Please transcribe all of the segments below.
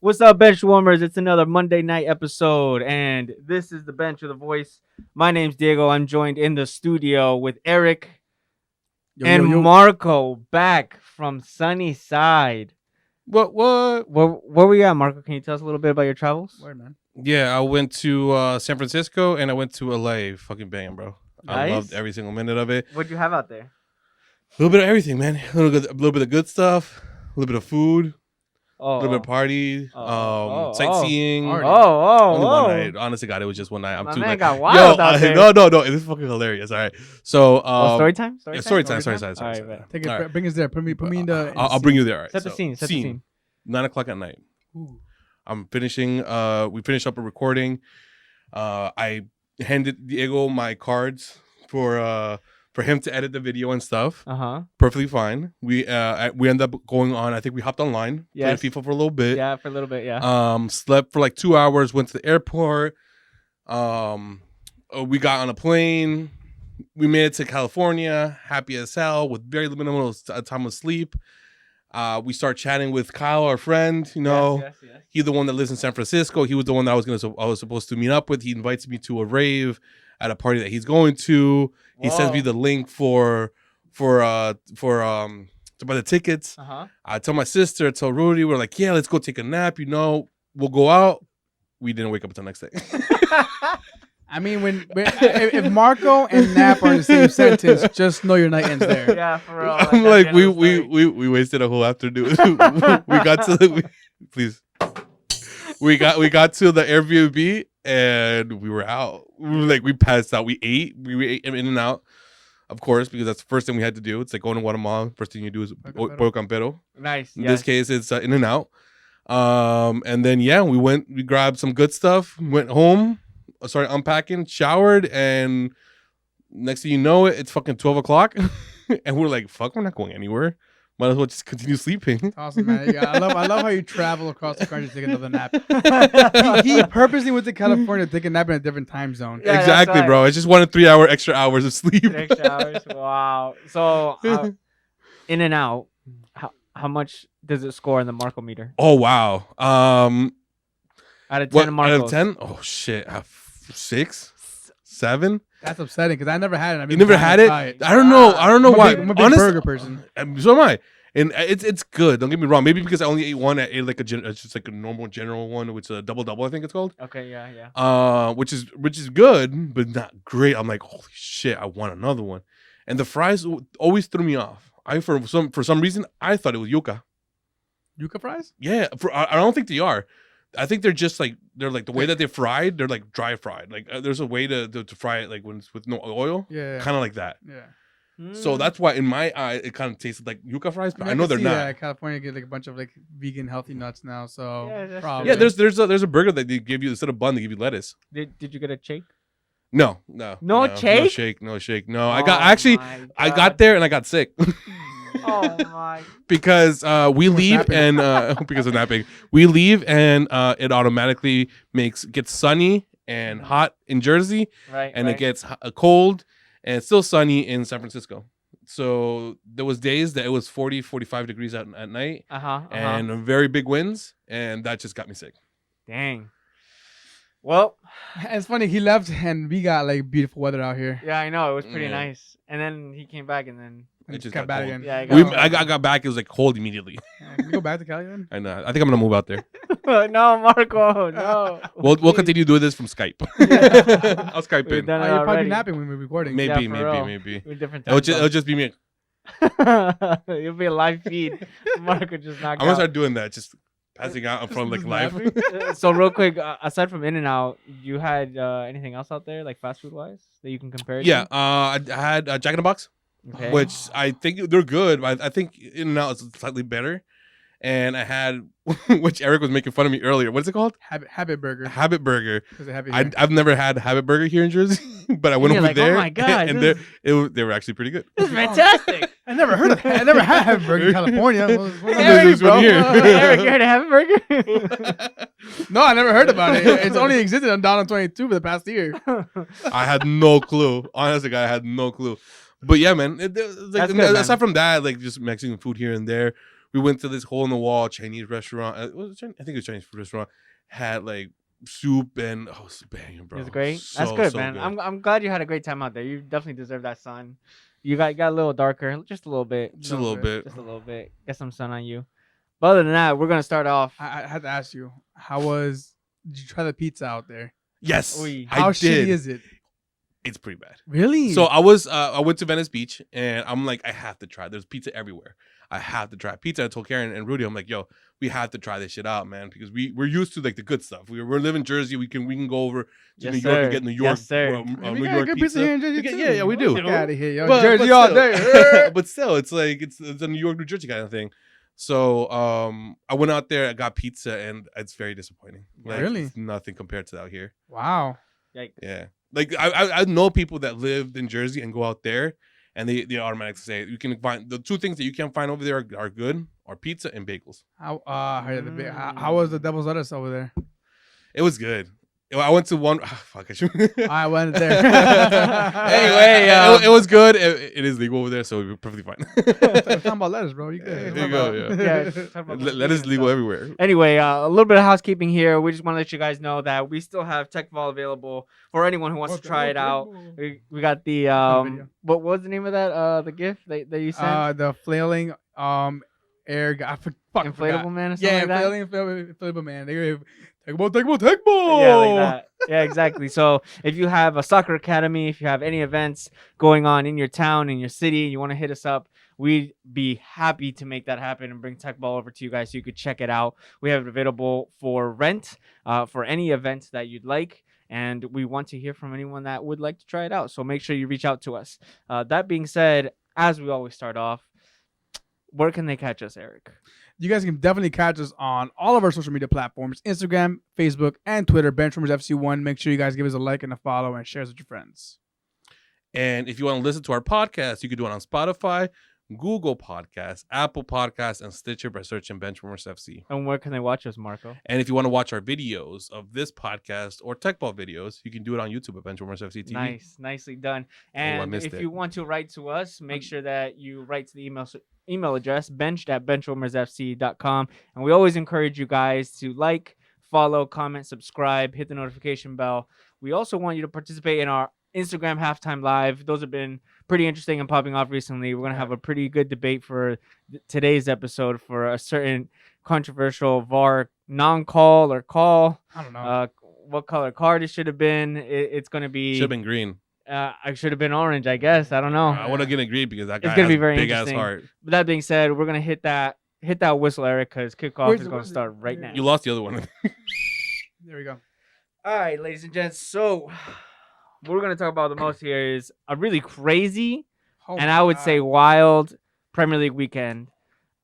What's up, Benchwarmers? It's another Monday night episode, and this is the Bench with a Voice. My name's Diego. I'm joined in the studio with Erik and Marco, back from sunny side. What? Where we at, Marco? Can you tell us a little bit about your travels? Where, man? Yeah, I went to San Francisco and I went to LA. Fucking banging, bro. Nice. I loved every single minute of it. What'd you have out there? A little bit of everything, man. A little bit of good stuff. A little bit of food. A little bit of party. Sightseeing. Only one night. Honestly, God, it was just one night. My man got wild out there. No. It is fucking hilarious. All right. So, story time. Story time. All right, take it. Bring us there. Put me in the. I'll bring you there. All right. Set the scene. 9:00 at night. Ooh. I'm finishing. We finished up a recording. I handed Diego my cards for him to edit the video and stuff. Perfectly fine. We ended up going on. I think we hopped online. Yes. Played FIFA for a little bit. Yeah, for a little bit. Yeah. Slept for like 2 hours. Went to the airport. We got on a plane. We made it to California. Happy as hell with very minimal time of sleep. We start chatting with Kyle, our friend. You know, yes. He's the one that lives in San Francisco. He was the one that I was supposed to meet up with. He invites me to a rave at a party that he's going to. He sends me the link for to buy the tickets. I tell my sister, tell Rudy, we're like, yeah, let's go take a nap. You know, we'll go out. We didn't wake up until next day. I mean, if Marco and nap are in the same sentence, just know your night ends there. Yeah, for real. I'm like, we wasted a whole afternoon. we got to the Airbnb and we were out. We passed out. We ate in and out, of course, because that's the first thing we had to do. It's like going to Guatemala. First thing you do is pollo campero. Nice. In this case, it's in and out. And then we grabbed some good stuff. Went home. Started unpacking, showered, and next thing you know it's fucking 12 o'clock. And we're like, fuck, we're not going anywhere. Might as well just continue sleeping. Awesome, man. Yeah, I love how you travel across the country to take another nap. he purposely went to California to take a nap in a different time zone. Yeah, exactly, bro. I just wanted 3 extra hours of sleep. Extra hours. Wow. So in and out, how much does it score in the Marco meter? Oh wow. Out of 10 Marcos. Out of 10? Oh shit. 6? 7? That's upsetting because I never had it. You never had it? I don't know why. I'm a big burger person. So am I. And it's good. Don't get me wrong. Maybe because I only ate one. I ate like just like a normal general one, which is a double, I think it's called. Okay, yeah. Which is good, but not great. I'm like, holy shit, I want another one. And the fries always threw me off. For some reason I thought it was yuca. Yuca fries? Yeah. I don't think they are. I think they're the way that they're fried. They're like dry fried. Like there's a way to fry it like when it's with no oil. Yeah. Kind of like that. Yeah. So that's why in my eye it kind of tasted like yuca fries, but I know they're not. California get like a bunch of like vegan healthy nuts now. So probably. Yeah, there's a burger that they give you instead of bun, they give you lettuce. Did you get a shake? No shake. No, I got there and I got sick. Oh my! Because we leave and because of napping, we leave and it automatically gets sunny and hot in Jersey, right? And it gets cold and it's still sunny in San Francisco. So there was days that it was 40, 45 degrees at night, and very big winds, and that just got me sick. Dang. Well, it's funny. He left and we got like beautiful weather out here. Yeah, I know. It was pretty nice. And then he came back and then it just got back again. Yeah, I got back. It was like cold immediately. Can we go back to Cali then? I know. I think I'm gonna move out there. No, Marco. No. We'll continue doing this from Skype. I'll Skype in. You're probably napping when we're recording. Maybe. It'll just be me. It'll be a live feed. Marco just knocked out. I'm gonna start doing that. Just passing out from like live. So real quick, aside from In-N-Out, you had anything else out there like fast food wise that you can compare it to? Yeah, I had Jack in the Box, which I think they're good. But I think In-N-Out is slightly better. And I had, which Erik was making fun of me earlier. What is it called? Habit Burger. Habit Burger. I've never had Habit Burger here in Jersey, but I went over there. Oh my god! And they were actually pretty good. It's fantastic. I never had Habit Burger in California. Erik, bro. Erik, you heard of Habit Burger? No, I never heard about it. It's only existed on Donald 22 for the past year. I had no clue. Honestly, I had no clue. But yeah, man. Aside from that, like just Mexican food here and there. We went to this hole in the wall Chinese restaurant. I think it was Chinese food restaurant. Had like soup and it's banging, bro. It was great. So, That's good, so man. good. I'm glad you had a great time out there. You definitely deserve that sun. You got a little darker, just a little bit. Just a little bit. Just a little bit. Get some sun on you. But other than that, we're gonna start off. I had to ask you, did you try the pizza out there? Yes, How I did. shitty is it? It's pretty bad. Really? So I went to Venice Beach and I'm like, I have to try. There's pizza everywhere. I have to try pizza. I told Karen and Rudy, I'm like, yo, we have to try this shit out, man, because we're used to like the good stuff. We're living in Jersey. We can go over to New York and get New York. Yes, sir. we New got York good pizza here in Jersey too. Yeah, we do. Get out of here, yo. But Jersey all still- day. but still, it's like it's a New York, New Jersey kind of thing. So I went out there, I got pizza, and it's very disappointing. Like, Really? It's nothing compared to out here. Wow. Yeah. Like I know people that lived in Jersey and go out there, and they automatically say you can find the two things that you can't find over there are good are pizza and bagels. How was the devil's lettuce over there? It was good. I went to one. Fuck. I went there. Anyway, it was good. It is legal over there, so we're perfectly fine. Talking about lettuce, bro. You good? There you go. Yeah. Let us legal everywhere. Anyway, a little bit of housekeeping here. We just want to let you guys know that we still have Tech Ball available for anyone who wants to try it out. We got the what was the name of that the gift that you sent? The flailing air guy. Inflatable man or something Yeah, like that? inflatable man. Take ball. Yeah, like that. Yeah, exactly. So if you have a soccer academy, if you have any events going on in your town, in your city, you want to hit us up, we'd be happy to make that happen and bring Tech Ball over to you guys so you could check it out. We have it available for rent for any events that you'd like. And we want to hear from anyone that would like to try it out. So make sure you reach out to us. That being said, as we always start off, where can they catch us, Erik? You guys can definitely catch us on all of our social media platforms, Instagram, Facebook, and Twitter, Benchwarmers FC1. Make sure you guys give us a like and a follow and share us with your friends. And if you want to listen to our podcast, you can do it on Spotify, Google Podcasts, Apple Podcasts, and Stitcher by searching Benchwarmers FC. And where can they watch us, Marco? And if you want to watch our videos of this podcast or Tech Ball videos, you can do it on YouTube at Benchwarmers FC TV. Nice. Nicely done. And if you want to write to us, make sure that you write to the email address, benched@benchwarmersfc.com. And we always encourage you guys to like, follow, comment, subscribe, hit the notification bell. We also want you to participate in our Instagram halftime live. Those have been pretty interesting and popping off recently. We're going to have a pretty good debate for today's episode for a certain controversial VAR non-call or call. I don't know. What color card it should have been. It's going to be... Should have been green. I should have been orange, I guess. I don't know. I want to get green because that guy It's gonna has be very a big ass interesting. heart. But that being said, we're going to hit that whistle, Erik, because kickoff is going to start right now. You lost the other one. There we go. All right, ladies and gents. So what we're going to talk about the most here is a really crazy and I would say wild Premier League weekend.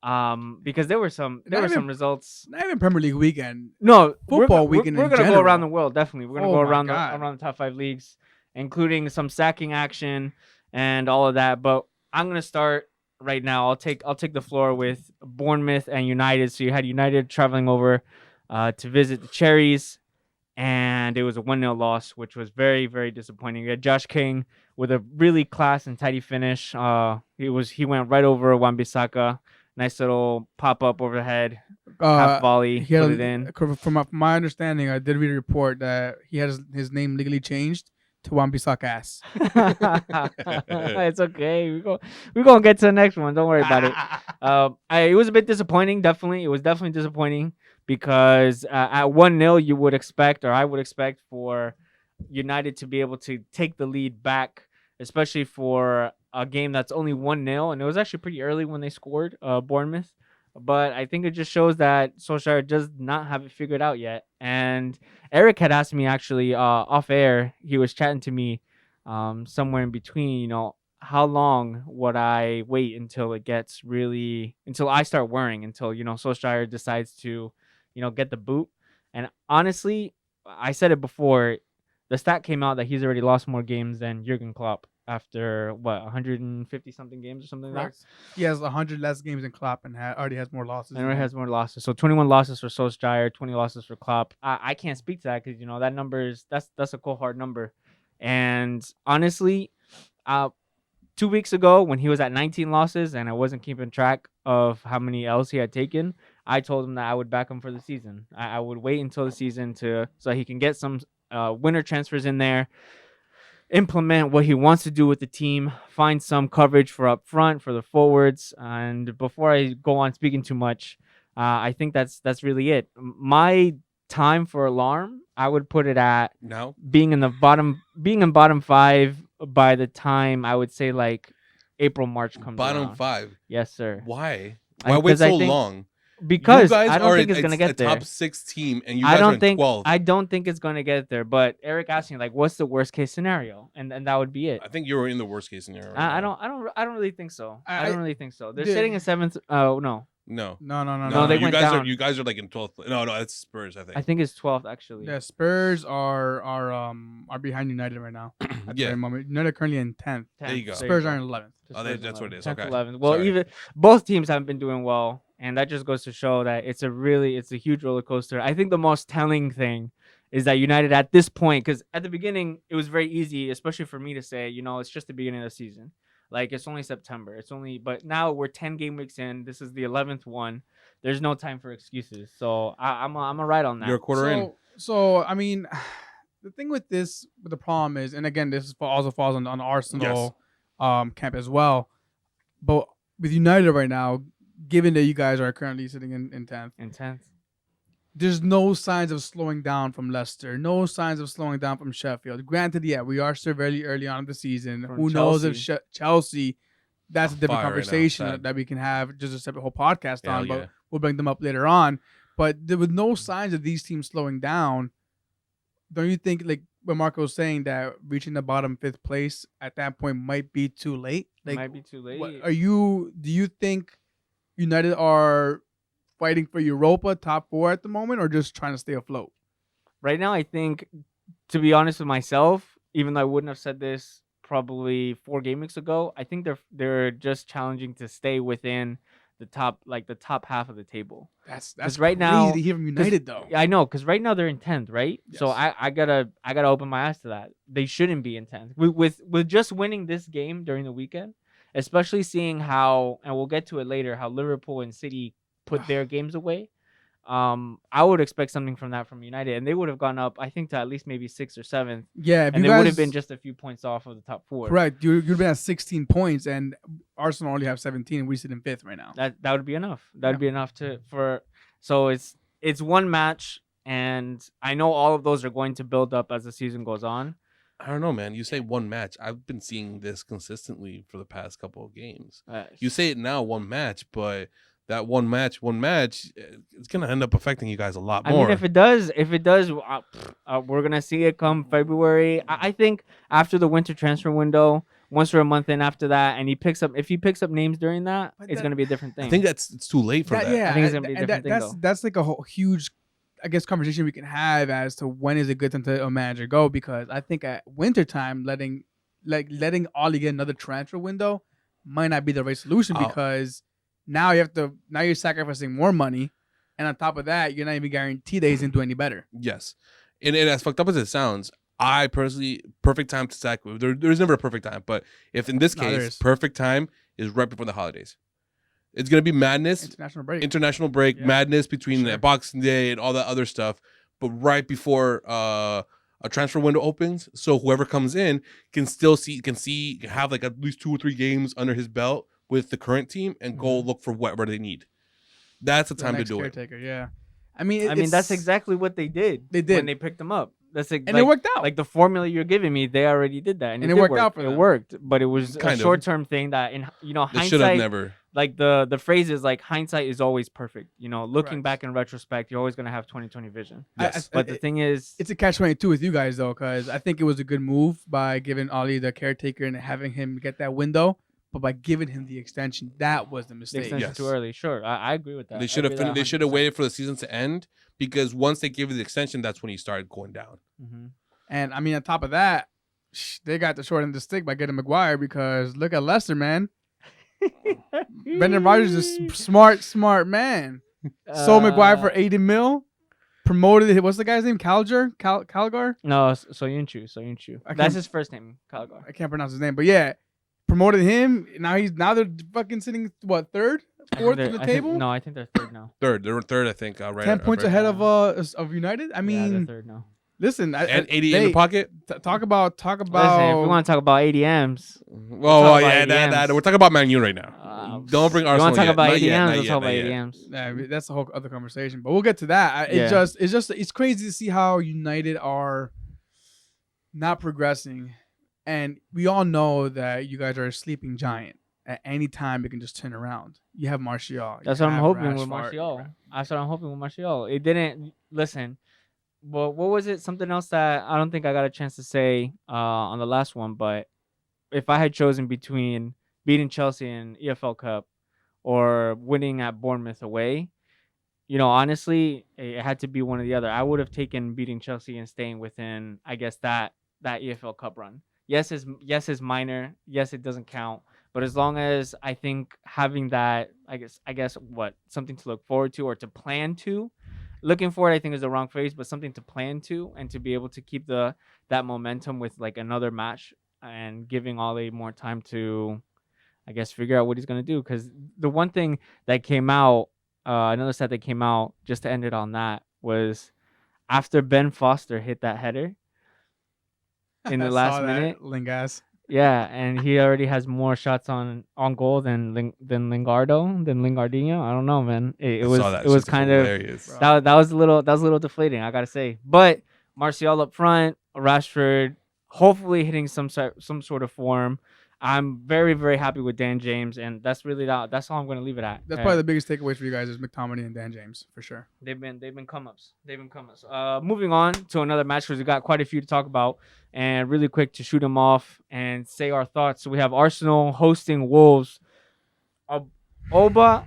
Because there were some results. Not even Premier League weekend. No, football weekend. We're going to go around the world. Definitely, we're going to go around the top 5 leagues, including some sacking action and all of that. But I'm going to start right now. I'll take the floor with Bournemouth and United. So you had United traveling over to visit the Cherries, and it was a 1-0 loss, which was very, very disappointing. You had Josh King with a really class and tidy finish. He went right over Wan-Bissaka. Nice little pop up overhead, half volley, put it in. From my understanding, I did read a report that he had his name legally changed to Wan-Bissaka ass. It's okay. We're gonna get to the next one. Don't worry about it. It was a bit disappointing. Definitely, it was definitely disappointing because at 1-0, you would expect, or I would expect, for United to be able to take the lead back, especially for a game that's only 1-0, and it was actually pretty early when they scored, Bournemouth. But I think it just shows that Solskjaer does not have it figured out yet. And Erik had asked me actually off air. He was chatting to me somewhere in between, how long would I wait until until I start worrying, until, Solskjaer decides to, get the boot. And honestly, I said it before, the stat came out that he's already lost more games than Jurgen Klopp after 150 something games or something like that. He has 100 less games than Klopp and already has more losses. And already has more losses. So 21 losses for Solskjaer, 20 losses for Klopp. I can't speak to that because that number that's a cold hard number. And honestly, to 2 weeks ago when he was at 19 losses and I wasn't keeping track of how many L's he had taken, I told him that I would back him for the season. I would wait until the season so he can get some winter transfers in there, implement what he wants to do with the team, find some coverage for up front for the forwards. And before I go on speaking too much, I think that's really it. My time for alarm, I would put it at now being in bottom 5 by the time I would say like April, March comes bottom around. 5. Yes, sir. Why wait so long? Because you guys I don't are think it's gonna get a there. top 6 team, and you guys are in 12th. I don't think it's gonna get there. But Erik asked me like, "What's the worst case scenario?" And that would be it. I think you're in the worst case scenario. I don't really think so. I don't really think so. They're Dude. sitting in 7th. No, No. No. they you went guys down. you guys are like in 12th. No, that's Spurs, I think. I think it's 12th actually. Yeah, Spurs are behind United right now. At the very moment. United are currently in 10th. There you go. Spurs are in 11th. Oh, that's what it is. 10th, Okay. 11th. Well, Sorry. even both teams haven't been doing well, and that just goes to show that it's a huge roller coaster. I think the most telling thing is that United at this point, because at the beginning it was very easy, especially for me to say, it's just the beginning of the season. Like it's only September. But now we're 10 game weeks in. This is the 11th one. There's no time for excuses. So I'm a right on that. You're a quarter in. So I mean, the thing with the problem is, and again, this also falls on Arsenal camp as well. But with United right now, given that you guys are currently sitting in 10th, there's no signs of slowing down from Leicester. No signs of slowing down from Sheffield. Granted, we are still very early on in the season. From Who knows if Chelsea? That's a different Fire right now, conversation sad. that we can have just a separate whole podcast on. Yeah. But we'll bring them up later on. But with no signs of these teams slowing down, don't you think, like what Marco was saying, that reaching the bottom 5th place at that point might be too late? It might be too late. Do you think United are fighting for Europa top 4 at the moment, or just trying to stay afloat? Right now, I think, to be honest with myself, even though I wouldn't have said this probably 4 game weeks ago, I think they're just challenging to stay within the top half of the table. That's right crazy now to hear from United though. I know, because right now they're in 10th, right? Yes. So I gotta open my eyes to that. They shouldn't be in 10th. With just winning this game during the weekend, especially seeing how, and we'll get to it later, how Liverpool and City put their games away. I would expect something from United, and they would have gone up, I think, to at least maybe 6th or 7th. Yeah, and they would have been just a few points off of the top 4. Correct. You'd been at 16 points, and Arsenal only have 17, and we sit in 5th right now. That would be enough. That would be enough so it's one match, and I know all of those are going to build up as the season goes on. I don't know, man. You say one match. I've been seeing this consistently for the past couple of games. You say it now, one match, but that one match, it's gonna end up affecting you guys a lot more. I mean, if it does, we're gonna see it come February. I think after the winter transfer window, once we're a month in after that, and if he picks up names during that, it's gonna be a different thing. I think it's too late for that. Yeah, I think it's gonna be a different thing, though. That's like a whole huge, I guess, conversation we can have as to when is a good time to let a manager go, because I think at wintertime, letting Ollie get another transfer window might not be the right solution, because now you're sacrificing more money, and on top of that, you're not even guaranteed that he's gonna do any better. Yes, and as fucked up as it sounds, I personally, perfect time to sack. There's never a perfect time, but if in this case, perfect time is right before the holidays. It's gonna be madness, international break, madness between the Boxing Day and all that other stuff, but right before a transfer window opens, so whoever comes in can have like at least 2 or 3 games under his belt with the current team and go look for whatever they need. That's the time to do it. Yeah, I mean, that's exactly what they did. They did when they picked him up. And it worked out. Like the formula you're giving me, they already did that, and it worked out for them. It worked, but it was a short-term thing that, hindsight. They should have never. Like the phrase is like, hindsight is always perfect. Looking back in retrospect, you're always gonna have 20/20 vision. Yes. But the thing is, it's a catch-22 with you guys though, because I think it was a good move by giving Ollie the caretaker and having him get that window. But by giving him the extension, that was the mistake. The extension too early. Sure, I agree with that. They should have. They should have waited for the season to end, because once they gave you the extension, that's when he started going down. Mm-hmm. And I mean, on top of that, they got the short end of the stick by getting Maguire, because look at Leicester, man. Brendan Rodgers is a smart man. Sold Maguire for 80 mil. Promoted. What's the guy's name? Calgar? No, Soyuncu. That's his first name. Calgar. I can't pronounce his name, but yeah. promoted him. Now they're fucking sitting third, fourth in the table. I think they're third now. They're third, I think. Right. 10 points ahead of United. I mean, they're third now. Listen, and 80 in the pocket. Talk about. Listen, if we want to talk about ADMs, well, yeah, that we're talking about Man U right now. Don't bring Arsenal. You want to talk yet. about Not ADMs? yet, Let's talk about ADMs. Yeah, that's a whole other conversation. But we'll get to that. It's crazy to see how United are not progressing, and we all know that you guys are a sleeping giant. At any time, it can just turn around. You have Martial. That's what I'm hoping with Martial. That's what I'm hoping with Martial. It didn't listen. Well, what was it? Something else that I don't think I got a chance to say on the last one. But if I had chosen between beating Chelsea in EFL Cup or winning at Bournemouth away, honestly, it had to be one or the other. I would have taken beating Chelsea and staying within, I guess, that EFL Cup run. Yes, it's minor. Yes, it doesn't count. But as long as I think having that, I guess what, something to look forward to or to plan to. Looking forward, I think, is the wrong phrase, but something to plan to and to be able to keep that momentum with like another match and giving Ole more time to, I guess, figure out what he's going to do. Because the one thing that came out, another stat that came out, just to end it on that, was after Ben Foster hit that header in the last minute. Lingas. Yeah, and he already has more shots on goal than Lingardinho. I don't know, man. It was kind of hilarious. that was a little deflating, I gotta say. But Martial up front, Rashford, hopefully hitting some sort of form. I'm very, very happy with Dan James, and that's really that's all I'm going to leave it at. That's probably the biggest takeaway for you guys is McTominay and Dan James for sure. They've been come ups. Moving on to another match because we got quite a few to talk about, and really quick to shoot them off and say our thoughts. So we have Arsenal hosting Wolves. Oba,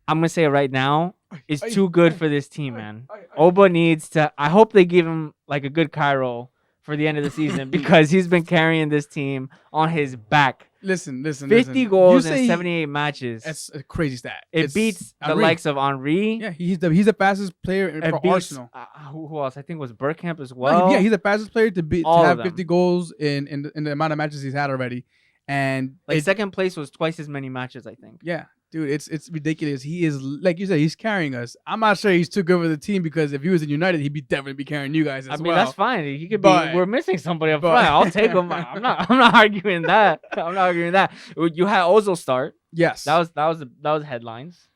I'm gonna say it right now, is too good for this team, man. Oba needs to. I hope they give him like a good Cairo for the end of the season because he's been carrying this team on his back. Listen. 50 goals in 78 matches. That's a crazy stat. It beats the likes of Henry. Yeah, he's the fastest player for Arsenal. Who else? I think it was Bergkamp as well. Yeah, he's the fastest player to have 50 goals in the amount of matches he's had already. And second place was twice as many matches, I think. Yeah. Dude, it's ridiculous. He is, like you said, he's carrying us. I'm not sure he's too good for the team because if he was in United, he'd definitely be carrying you guys as well. I mean, that's fine. He could be. We're missing somebody up front. I'll take him. I'm not arguing that. You had Ozil start. Yes, that was headlines.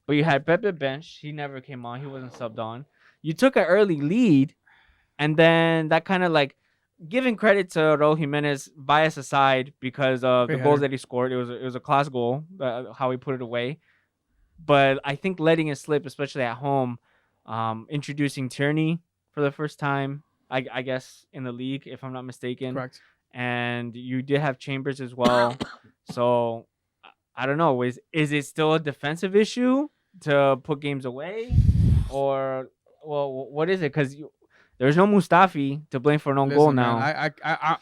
But you had Pepe bench. He never came on. He wasn't subbed on. You took an early lead, and then that kind of like. Giving credit to Raul Jimenez, bias aside, because of the goals that he scored, it was a class goal, how he put it away. But I think letting it slip, especially at home, introducing Tierney for the first time, I guess, in the league, if I'm not mistaken. Correct. And you did have Chambers as well. So, I don't know. Is it still a defensive issue to put games away? Or, well, what is it? Because there's no Mustafi to blame for an own goal now. Man,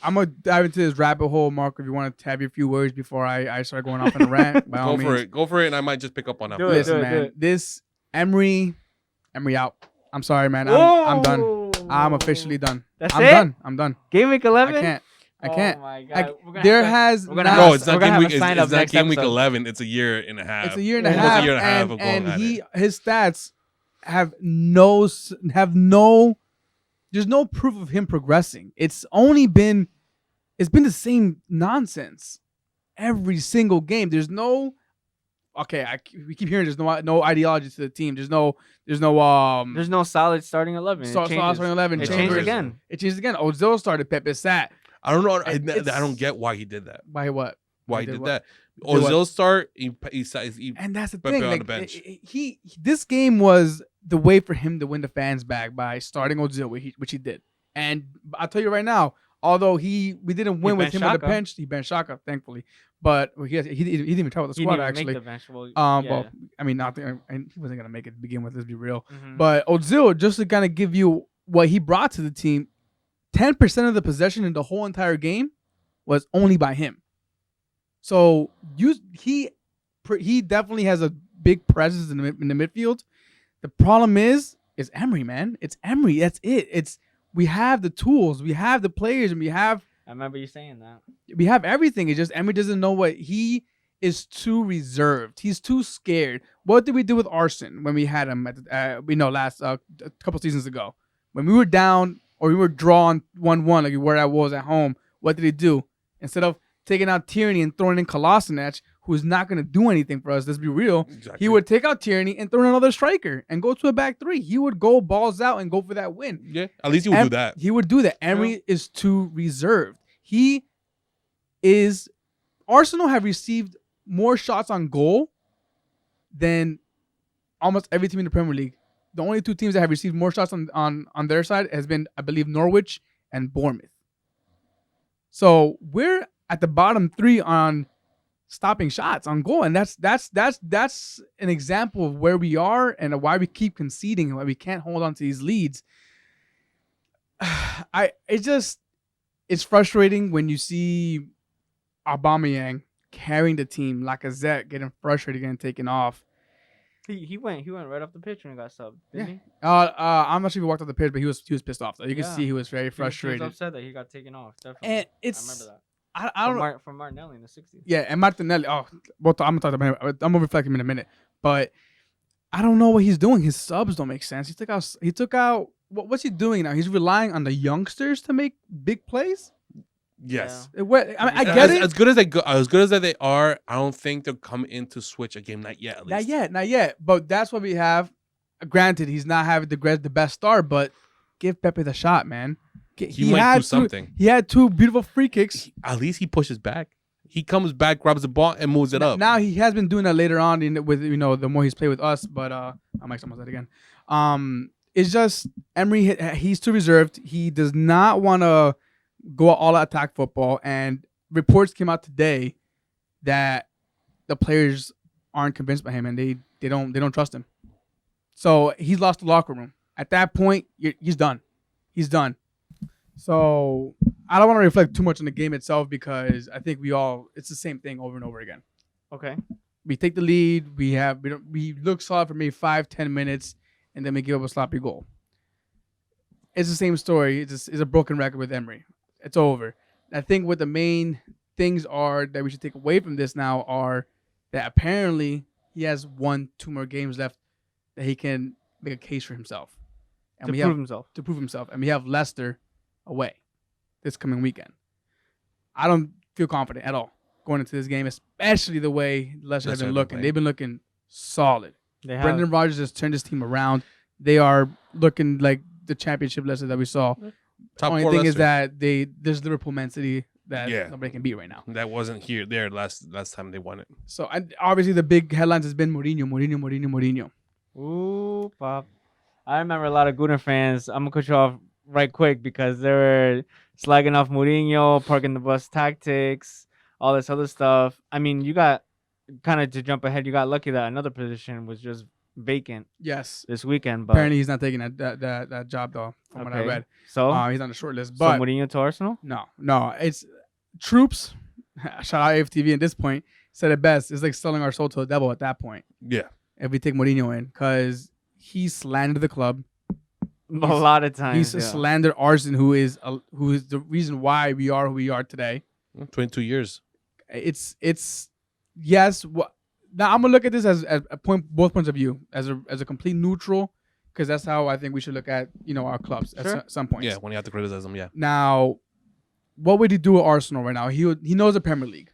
I'm going to dive into this rabbit hole, Mark, if you want to have your few words before I start going off on a rant. By all means. Go for it, and I might just pick up on that. Listen, man, this Emery out. I'm sorry, man. I'm done. I'm officially done. I'm done. Game week 11? I can't. Oh my God. It's not game week 11. It's a year and a half. It's a year and a half. And his stats have no. There's no proof of him progressing. It's been the same nonsense every single game. There's no we keep hearing there's no ideology to the team. There's no solid starting 11. Starting 11. It changed again. Ozil started Pepe sat. I don't know. I don't get why he did that. Why what? Why he did that? Ozil start. He and that's the Pepe thing. on the bench. This game was the way for him to win the fans back by starting Ozil, which he did. And I'll tell you right now, although we didn't win with him on the bench, he benched Xhaka, thankfully. But he didn't even try with the squad actually. Make the bench. Well, I mean, and he wasn't gonna make it to begin with. Let's be real. Mm-hmm. But Ozil, just to kind of give you what he brought to the team, 10% of the possession in the whole entire game was only by him. So he definitely has a big presence in the midfield. The problem is Emery, man. It's Emery. That's it. We have the tools, we have the players, and we have I remember you saying that. We have everything. It's just Emery doesn't know what he is too reserved. He's too scared. What did we do with Arson when we had him at last a couple seasons ago? When we were down or we were drawn 1-1 like where I was at home, what did he do? Instead of taking out Tierney and throwing in Kolasinac, who's not going to do anything for us, let's be real, exactly. He would take out Tierney and throw in another striker and go to a back three. He would go balls out and go for that win. Yeah, at least he would do that. He would do that. Emery is too reserved. Arsenal have received more shots on goal than almost every team in the Premier League. The only two teams that have received more shots on their side has been, I believe, Norwich and Bournemouth. So we're at the bottom three on stopping shots on goal, and that's an example of where we are and why we keep conceding and why we can't hold on to these leads. It's frustrating when you see Aubameyang carrying the team, Lacazette getting frustrated, getting taken off. He went right off the pitch when he got subbed, didn't he? I'm not sure if he walked off the pitch, but he was pissed off though. You can see he was very frustrated. He was upset that he got taken off. Definitely. And I remember that. I don't know. From Martinelli in the 60s. Yeah, and Martinelli. Oh, well, I'm gonna talk about him. I'm gonna reflect him in a minute. But I don't know what he's doing. His subs don't make sense. He took out. What's he doing now? He's relying on the youngsters to make big plays. Yes. Yeah. I get it. As good as they are, I don't think they'll come in to switch a game. Not yet. At least. Not yet. But that's what we have. Granted, he's not having the best start, but give Pepe the shot, man. He might do something. He had two beautiful free kicks. At least he pushes back. He comes back, grabs the ball, and moves it up. Now he has been doing that later on with the more he's played with us. But I might almost that again. It's just Emery. He's too reserved. He does not want to go all out attack football. And reports came out today that the players aren't convinced by him, and they don't trust him. So he's lost the locker room. At that point, he's done. He's done. So I don't want to reflect too much on the game itself because I think it's the same thing over and over again. Okay. We take the lead. We look solid for maybe 5-10 minutes, and then we give up a sloppy goal. It's the same story. It's a broken record with Emery. It's over. I think what the main things are that we should take away from this now are that apparently he has 1-2 more games left that he can make a case for himself. To prove himself. And we have Leicester away this coming weekend. I don't feel confident at all going into this game, especially the way Leicester have been looking. They've been looking solid. Brendan Rodgers has turned his team around. They are looking like the championship Leicester that we saw. Top only four thing Leicester. is that there's Liverpool Man City that nobody can beat right now. That wasn't there last time they won it. So obviously the big headlines has been Mourinho. Ooh, Pop. I remember a lot of Gooner fans. I'm gonna cut you off right quick because they were slagging off Mourinho, parking the bus tactics, all this other stuff. I mean, you got kind of to jump ahead. You got lucky that another position was just vacant. Yes. This weekend, but apparently he's not taking that job though. From what I read, so he's on the short list. But so Mourinho to Arsenal? No, it's troops. Shout out AFTV at this point said it best. It's like selling our soul to the devil at that point. Yeah. If we take Mourinho in, because he slandered the club. A lot of times. He's slandered Arsenal, who is the reason why we are who we are today. 22 years. It's yes. Now I'm gonna look at this as a point, both points of view, as a complete neutral, because that's how I think we should look at our clubs at some points. Yeah, when you have to criticize them, yeah. Now, what would he do with Arsenal right now? He knows the Premier League,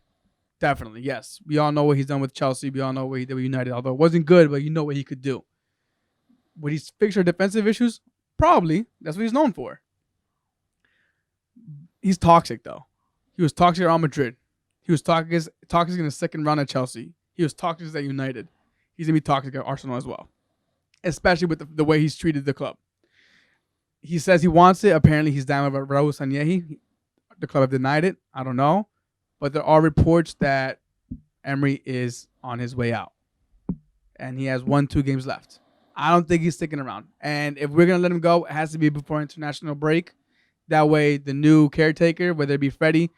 definitely. Yes, we all know what he's done with Chelsea. We all know what he did with United. Although it wasn't good, but you know what he could do. Would he fix our defensive issues? Probably. That's what he's known for. He's toxic though. He was toxic at Real Madrid. He was toxic in the second round at Chelsea. He was toxic at United. He's going to be toxic at Arsenal as well, especially with the way he's treated the club. He says he wants it. Apparently, he's down with Raul Sanyehi. The club have denied it. I don't know. But there are reports that Emery is on his way out. And he has 1-2 games left. I don't think he's sticking around. And if we're going to let him go, it has to be before international break. That way, the new caretaker, whether it be Freddie,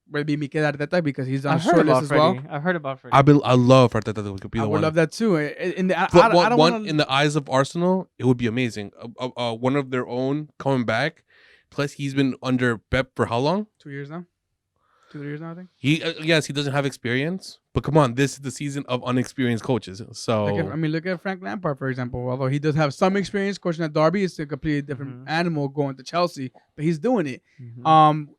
whether it be Mikel Arteta, because he's on short list as well. I've heard about Freddie. I love Arteta. Could be the I one. would love that too. In the eyes of Arsenal, it would be amazing. One of their own coming back plus he's been under Pep for how long? 2 years now. 2 years now, I think. He yes, he doesn't have experience, but come on, this is the season of unexperienced coaches. So Look at Frank Lampard, for example. Although he does have some experience coaching at Derby, it's a completely different animal going to Chelsea, but he's doing it.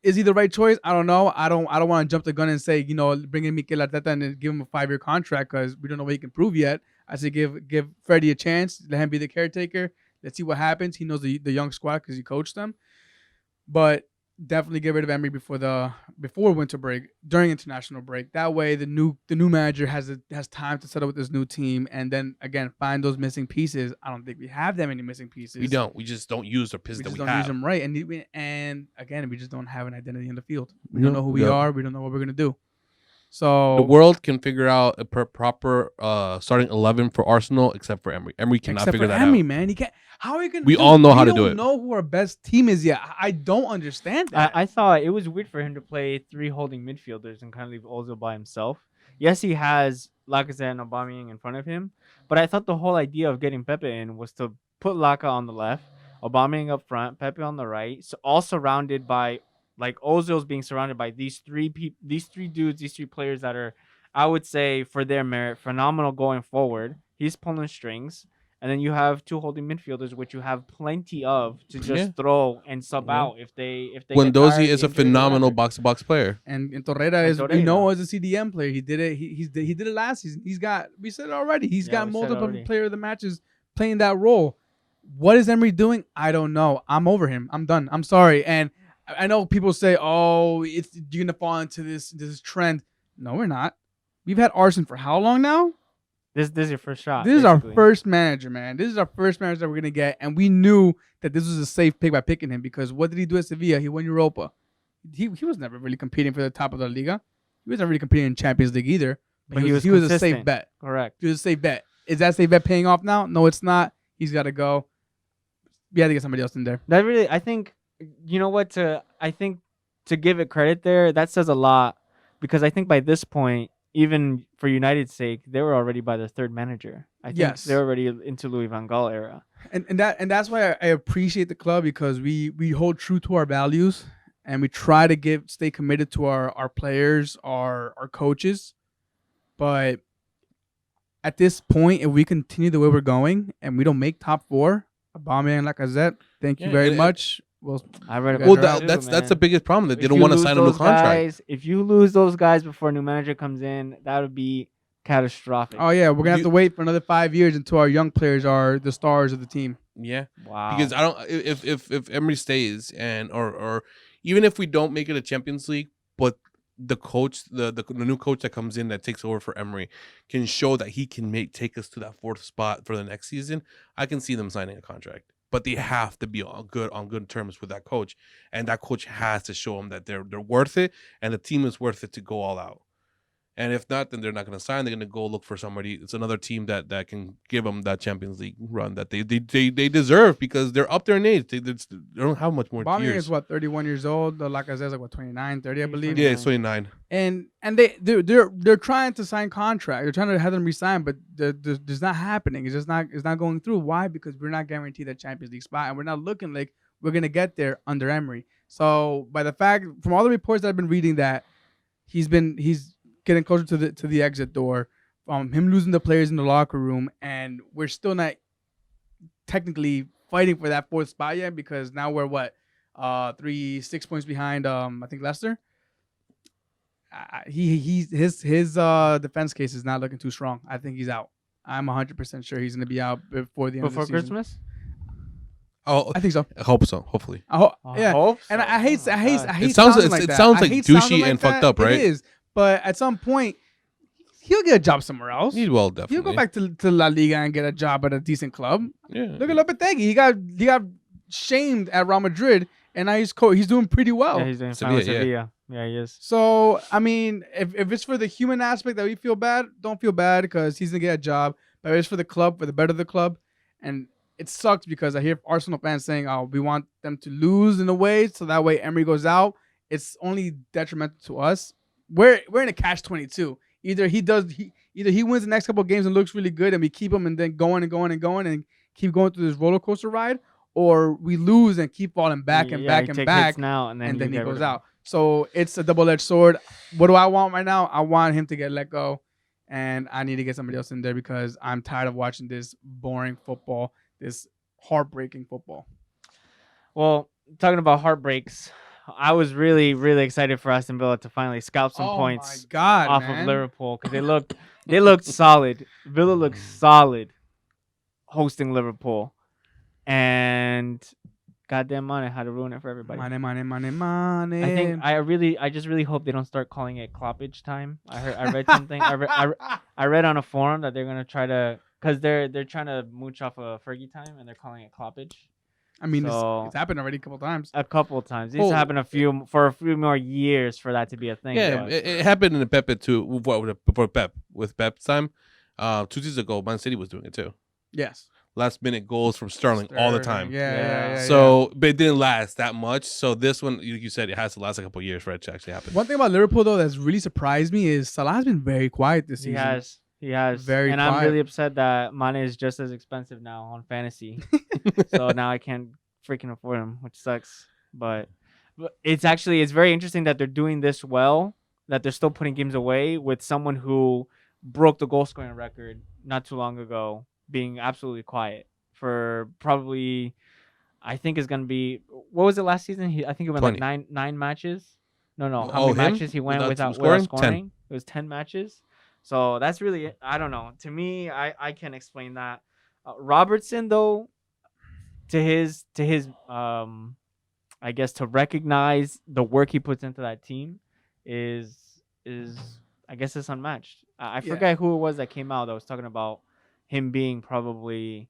Is he the right choice? I don't know. I don't want to jump the gun and say, bring in Mikel Arteta and give him a 5-year contract because we don't know what he can prove yet. I say give Freddie a chance, let him be the caretaker. Let's see what happens. He knows the young squad because he coached them, but definitely get rid of Emery before winter break, during international break. That way, the new manager has time to settle with this new team, and then again find those missing pieces. I don't think we have that many missing pieces. We don't. We just don't use the pieces that we have. We don't use them right, and again, we just don't have an identity in the field. We don't know who we are. We don't know what we're gonna do. So the world can figure out a proper starting 11 for Arsenal, except for Emery. Emery cannot figure that out. Emery, man, he can't. How are you gonna? We all know how to do it. We don't know who our best team is yet. I don't understand that. I thought it was weird for him to play 3 holding midfielders and kind of leave Ozil by himself. Yes, he has Lacazette and Aubameyang in front of him, but I thought the whole idea of getting Pepe in was to put Laka on the left, Aubameyang up front, Pepe on the right, so all surrounded by. Like Ozil's being surrounded by these three players that are, I would say, for their merit, phenomenal going forward. He's pulling strings, and then you have 2 holding midfielders, which you have plenty of to just throw and sub out if they. Guendouzi is a phenomenal box-to-box player, and Torreira is we know as a CDM player. He did it. He did it last season. We said it already. He's got multiple player of the matches playing that role. What is Emery doing? I don't know. I'm over him. I'm done. I'm sorry. And I know people say, "Oh, you're gonna fall into this trend." No, we're not. We've had Arsene for how long now? This is your first shot. This is our first manager, man. This is our first manager that we're gonna get, and we knew that this was a safe pick by picking him because what did he do at Sevilla? He won Europa. He was never really competing for the top of the Liga. He wasn't really competing in Champions League either. But he was a safe bet. Correct. He was a safe bet. Is that safe bet paying off now? No, it's not. He's got to go. We had to get somebody else in there. That really, I think. You know what? I think to give it credit there, that says a lot because I think by this point, even for United's sake, they were already by their 3rd manager. I think they're already into Louis van Gaal era. And that's why I appreciate the club because we hold true to our values and we try to stay committed to our players, our coaches. But at this point, if we continue the way we're going and we don't make top 4, Aubameyang and Lacazette, thank you very much. Well, that's the biggest problem that they don't want to sign a new contract. If you lose those guys before a new manager comes in, that would be catastrophic. Oh yeah, we're gonna have to wait for another 5 years until our young players are the stars of the team. Yeah, wow. Because I don't. If Emery stays or even if we don't make it a Champions League, but the coach, the new coach that comes in that takes over for Emery can show that he can take us to that 4th spot for the next season, I can see them signing a contract. But they have to be on good terms with that coach, and that coach has to show them that they're worth it, and the team is worth it to go all out. And if not, then they're not going to sign. They're going to go look for somebody. It's another team that can give them that Champions League run that they deserve because they're up there in age. They don't have much more Aubameyang years. is 31 years old. Lacazette is 29, 30, I believe. Yeah, it's 29. And they're trying to sign contract. They're trying to have them resign, but there's not happening. It's not going through. Why? Because we're not guaranteed a Champions League spot, and we're not looking like we're gonna get there under Emery. So by the fact, from all the reports that I've been reading, that he's getting closer to the exit door, him losing the players in the locker room, and we're still not technically fighting for that 4th spot yet because now we're 6 points behind. I think Leicester. His defense case is not looking too strong. I think he's out. I'm 100% sure he's going to be out before the end of the season. Before Christmas? Oh, I think so. I hope so. Hopefully. Yeah. Hope so. And I hate It sounds like douchey and fucked up, right? It is. But at some point, he'll get a job somewhere else. He will definitely. He'll go back to La Liga and get a job at a decent club. Yeah. Look at Lopetegui. He got shamed at Real Madrid, and now he's doing pretty well. Yeah, he's doing fine with Sevilla. Yeah, he is. So, I mean, if it's for the human aspect that we feel bad, don't feel bad because he's going to get a job. But if it's for the club, for the better of the club. And it sucks because I hear Arsenal fans saying, oh, we want them to lose in a way so that way Emery goes out. It's only detrimental to us. We're in a catch-22. Either he wins the next couple of games and looks really good and we keep him and then going and keep going through this roller coaster ride, or we lose and keep falling back and back you and take back, hits now, and then he get goes rid of him. out. So it's a double-edged sword. What do I want right now? I want him to get let go, and I need to get somebody else in there because I'm tired of watching this boring football, this heartbreaking football. Well, talking about heartbreaks, I was really, really excited for Aston Villa to finally scalp some points off of Liverpool because they looked solid. Villa looked solid hosting Liverpool, and goddamn Mane had to ruin it for everybody. Mane. I think I just really hope they don't start calling it cloppage time. I read something. I read on a forum that they're gonna try to, because they're trying to mooch off of Fergie time and they're calling it cloppage. I mean, it's happened already a couple times. A couple of times. It needs to happen a few more years for that to be a thing. Yeah, it happened in the Pep too. Before Pep, with Pep's time, 2 seasons ago, Man City was doing it too. Yes. Last minute goals from Sterling all the time. Yeah. So, but it didn't last that much. So this one, you said, it has to last a couple of years for it to actually happen. One thing about Liverpool though that's really surprised me is Salah has been very quiet this season. He has. Very and quiet. I'm really upset that Mane is just as expensive now on fantasy. So now I can't freaking afford him, which sucks. But it's very interesting that they're doing this well, that they're still putting games away with someone who broke the goal scoring record not too long ago, being absolutely quiet for probably, I think it's gonna be, what was it last season? I think it went 20. like nine matches. No. How many matches he went without scoring? 10. It was 10 matches. So that's really, I don't know. To me, I can't explain that. Robertson though, to his I guess to recognize the work he puts into that team is I guess it's unmatched. I forget who it was that came out that was talking about him being probably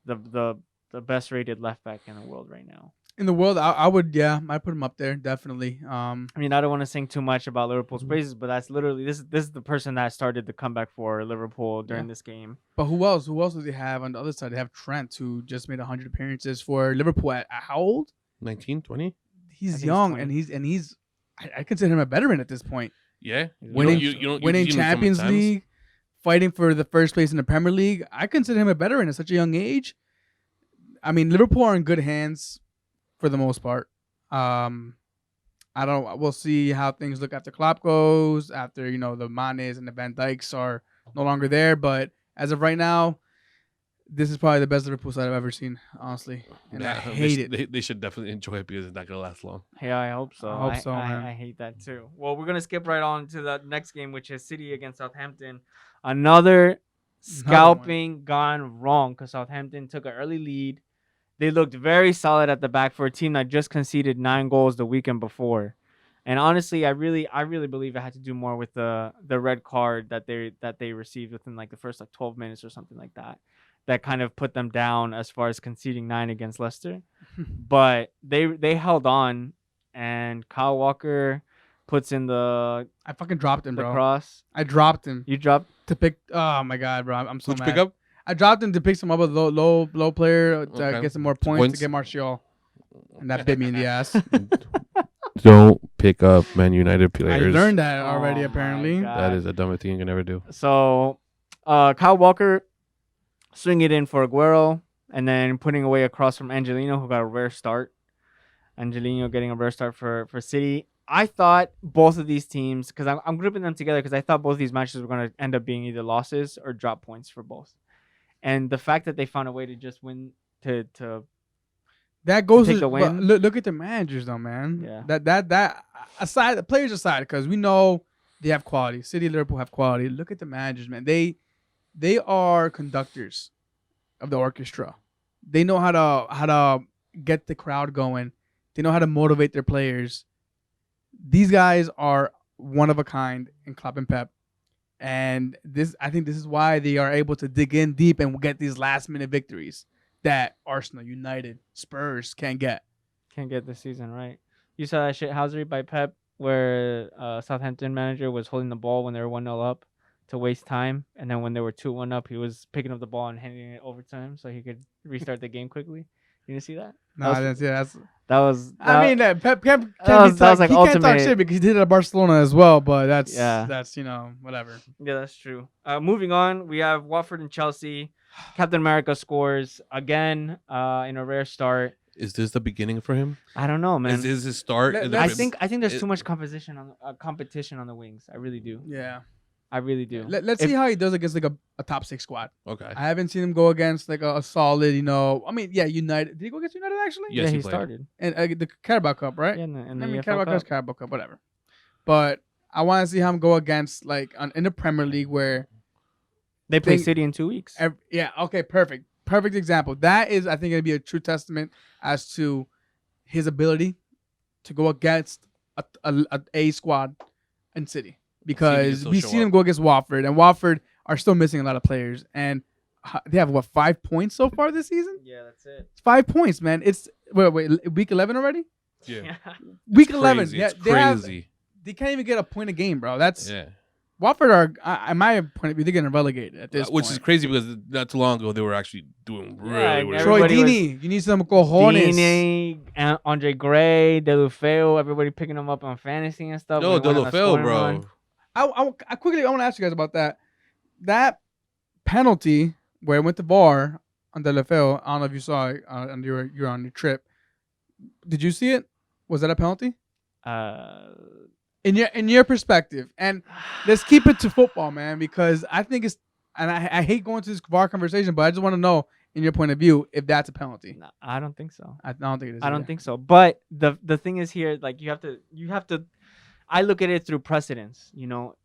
the best rated left back in the world right now. In the world, I would, I'd put him up there definitely. I mean, I don't want to sing too much about Liverpool's praises, but that's literally this is the person that started the comeback for Liverpool during this game. But who else? Who else do they have on the other side? They have Trent, who just made 100 appearances for Liverpool at how old? 19, 20? He's young, and he's I consider him a veteran at this point. Yeah, winning Champions League, fighting for the first place in the Premier League. I consider him a veteran at such a young age. I mean, Liverpool are in good hands for the most part. We'll see how things look after Klopp goes, after the Manes and the Van Dijks are no longer there. But as of right now, this is probably the best Liverpool side I've ever seen, honestly. And I hate it. They should definitely enjoy it because it's not going to last long. Yeah, I hope so. Man. I hate that too. Well, we're going to skip right on to the next game, which is City against Southampton. Another scalping gone wrong because Southampton took an early lead. They looked very solid at the back for a team that just conceded 9 goals the weekend before. And honestly, I really believe it had to do more with the red card that they received within like the first 12 minutes or something like that. That kind of put them down as far as conceding 9 against Leicester. But they held on, and Kyle Walker puts in I fucking dropped him, bro. Cross. I dropped him. You dropped to pick. Oh my god, bro! I'm so Who'd mad. you pick up? I dropped him to pick some other low player to get some more points to get Martial, and that bit me in the ass. Don't pick up Man United players. I learned that already. Apparently, that is the dumbest thing you can ever do. So, Kyle Walker swing it in for Aguero, and then putting away a cross from Angelino, who got a rare start. Angelino getting a rare start for City. I thought both of these teams, because I'm grouping them together, because I thought both of these matches were going to end up being either losses or drop points for both. And the fact that they found a way to just win to that goes to take the win. Look at the managers though, man. Yeah. That aside, the players aside, because we know they have quality. City, Liverpool have quality. Look at the managers, man. They are conductors of the orchestra. They know how to get the crowd going. They know how to motivate their players. These guys are one of a kind in Klopp and Pep. And I think this is why they are able to dig in deep and get these last-minute victories that Arsenal, United, Spurs can't get. Can't get this season, right? You saw that shithousery by Pep where Southampton manager was holding the ball when they were 1-0 up to waste time. And then when they were 2-1 up, he was picking up the ball and handing it over to him so he could restart the game quickly. You didn't see that? No, I didn't see that. That was. I mean, Pep can't was like he can't ultimate. talk shit because he did it at Barcelona as well. But that's whatever. Yeah, that's true. Moving on, we have Watford and Chelsea. Captain America scores again in a rare start. Is this the beginning for him? I don't know, man. Is his start? I think there's too much competition on the wings. I really do. Yeah, I really do. Let's see how he does against like a top 6 squad. Okay. I haven't seen him go against like a solid, I mean, yeah, United. Did he go against United actually? Yes, he played. started. And the Carabao Cup, right? Yeah, and I mean, EFL Cup. Carabao Cup, whatever. But I want to see him go against like in the Premier League where they play City in 2 weeks. Okay, perfect. Perfect example. That is, I think, going to be a true testament as to his ability to go against a squad in City. Because we've seen him go against Watford, and Watford are still missing a lot of players. And they have, 5 points so far this season? Yeah, that's it. It's 5 points, man. It's, wait, week 11 already? Yeah. Week 11. Crazy. Yeah, It's crazy. They can't even get a point a game, bro. That's... Yeah. Watford are, in my point of view, they're getting relegated at this point. Which is crazy because not too long ago they were actually doing really, really Troy well. Deeney, you need some cojones. Deeney, Andre Gray, Deulofeu, everybody picking them up on fantasy and stuff. No, Deulofeu, bro. I quickly, I want to ask you guys about that. That penalty where it went to VAR on Deulofeu, I don't know if you saw it, and you were on your trip. Did you see it? Was that a penalty? In your perspective, and let's keep it to football, man, because I think it's, and I hate going to this VAR conversation, but I just want to know, in your point of view, if that's a penalty. No, I don't think so. I don't think it is. I don't think so. But the thing is here, like you have to. I look at it through precedence.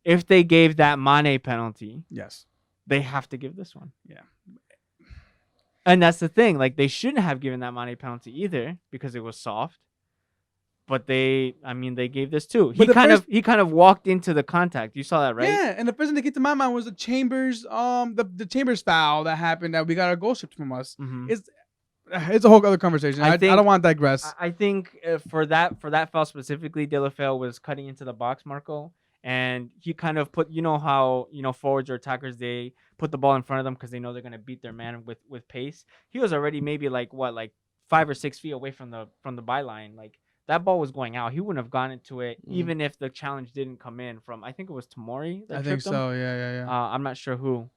If they gave that Mane penalty, yes, they have to give this one. Yeah. And that's the thing. Like they shouldn't have given that Mane penalty either because it was soft. But they gave this too. He kind of walked into the contact. You saw that, right? Yeah, and the first thing that came to my mind was the Chambers, the Chambers foul that happened that we got our goal stripped from us. Mm-hmm. It's a whole other conversation. I don't want to digress. I think for that foul specifically, Deulofeu was cutting into the box, Marco, and he kind of put, how forwards or attackers, they put the ball in front of them because they know they're gonna beat their man with pace. He was already maybe like 5 or 6 feet away from the byline, like. That ball was going out. He wouldn't have gone into it, even if the challenge didn't come in from, I think it was Tomori. I think so, yeah. I'm not sure who.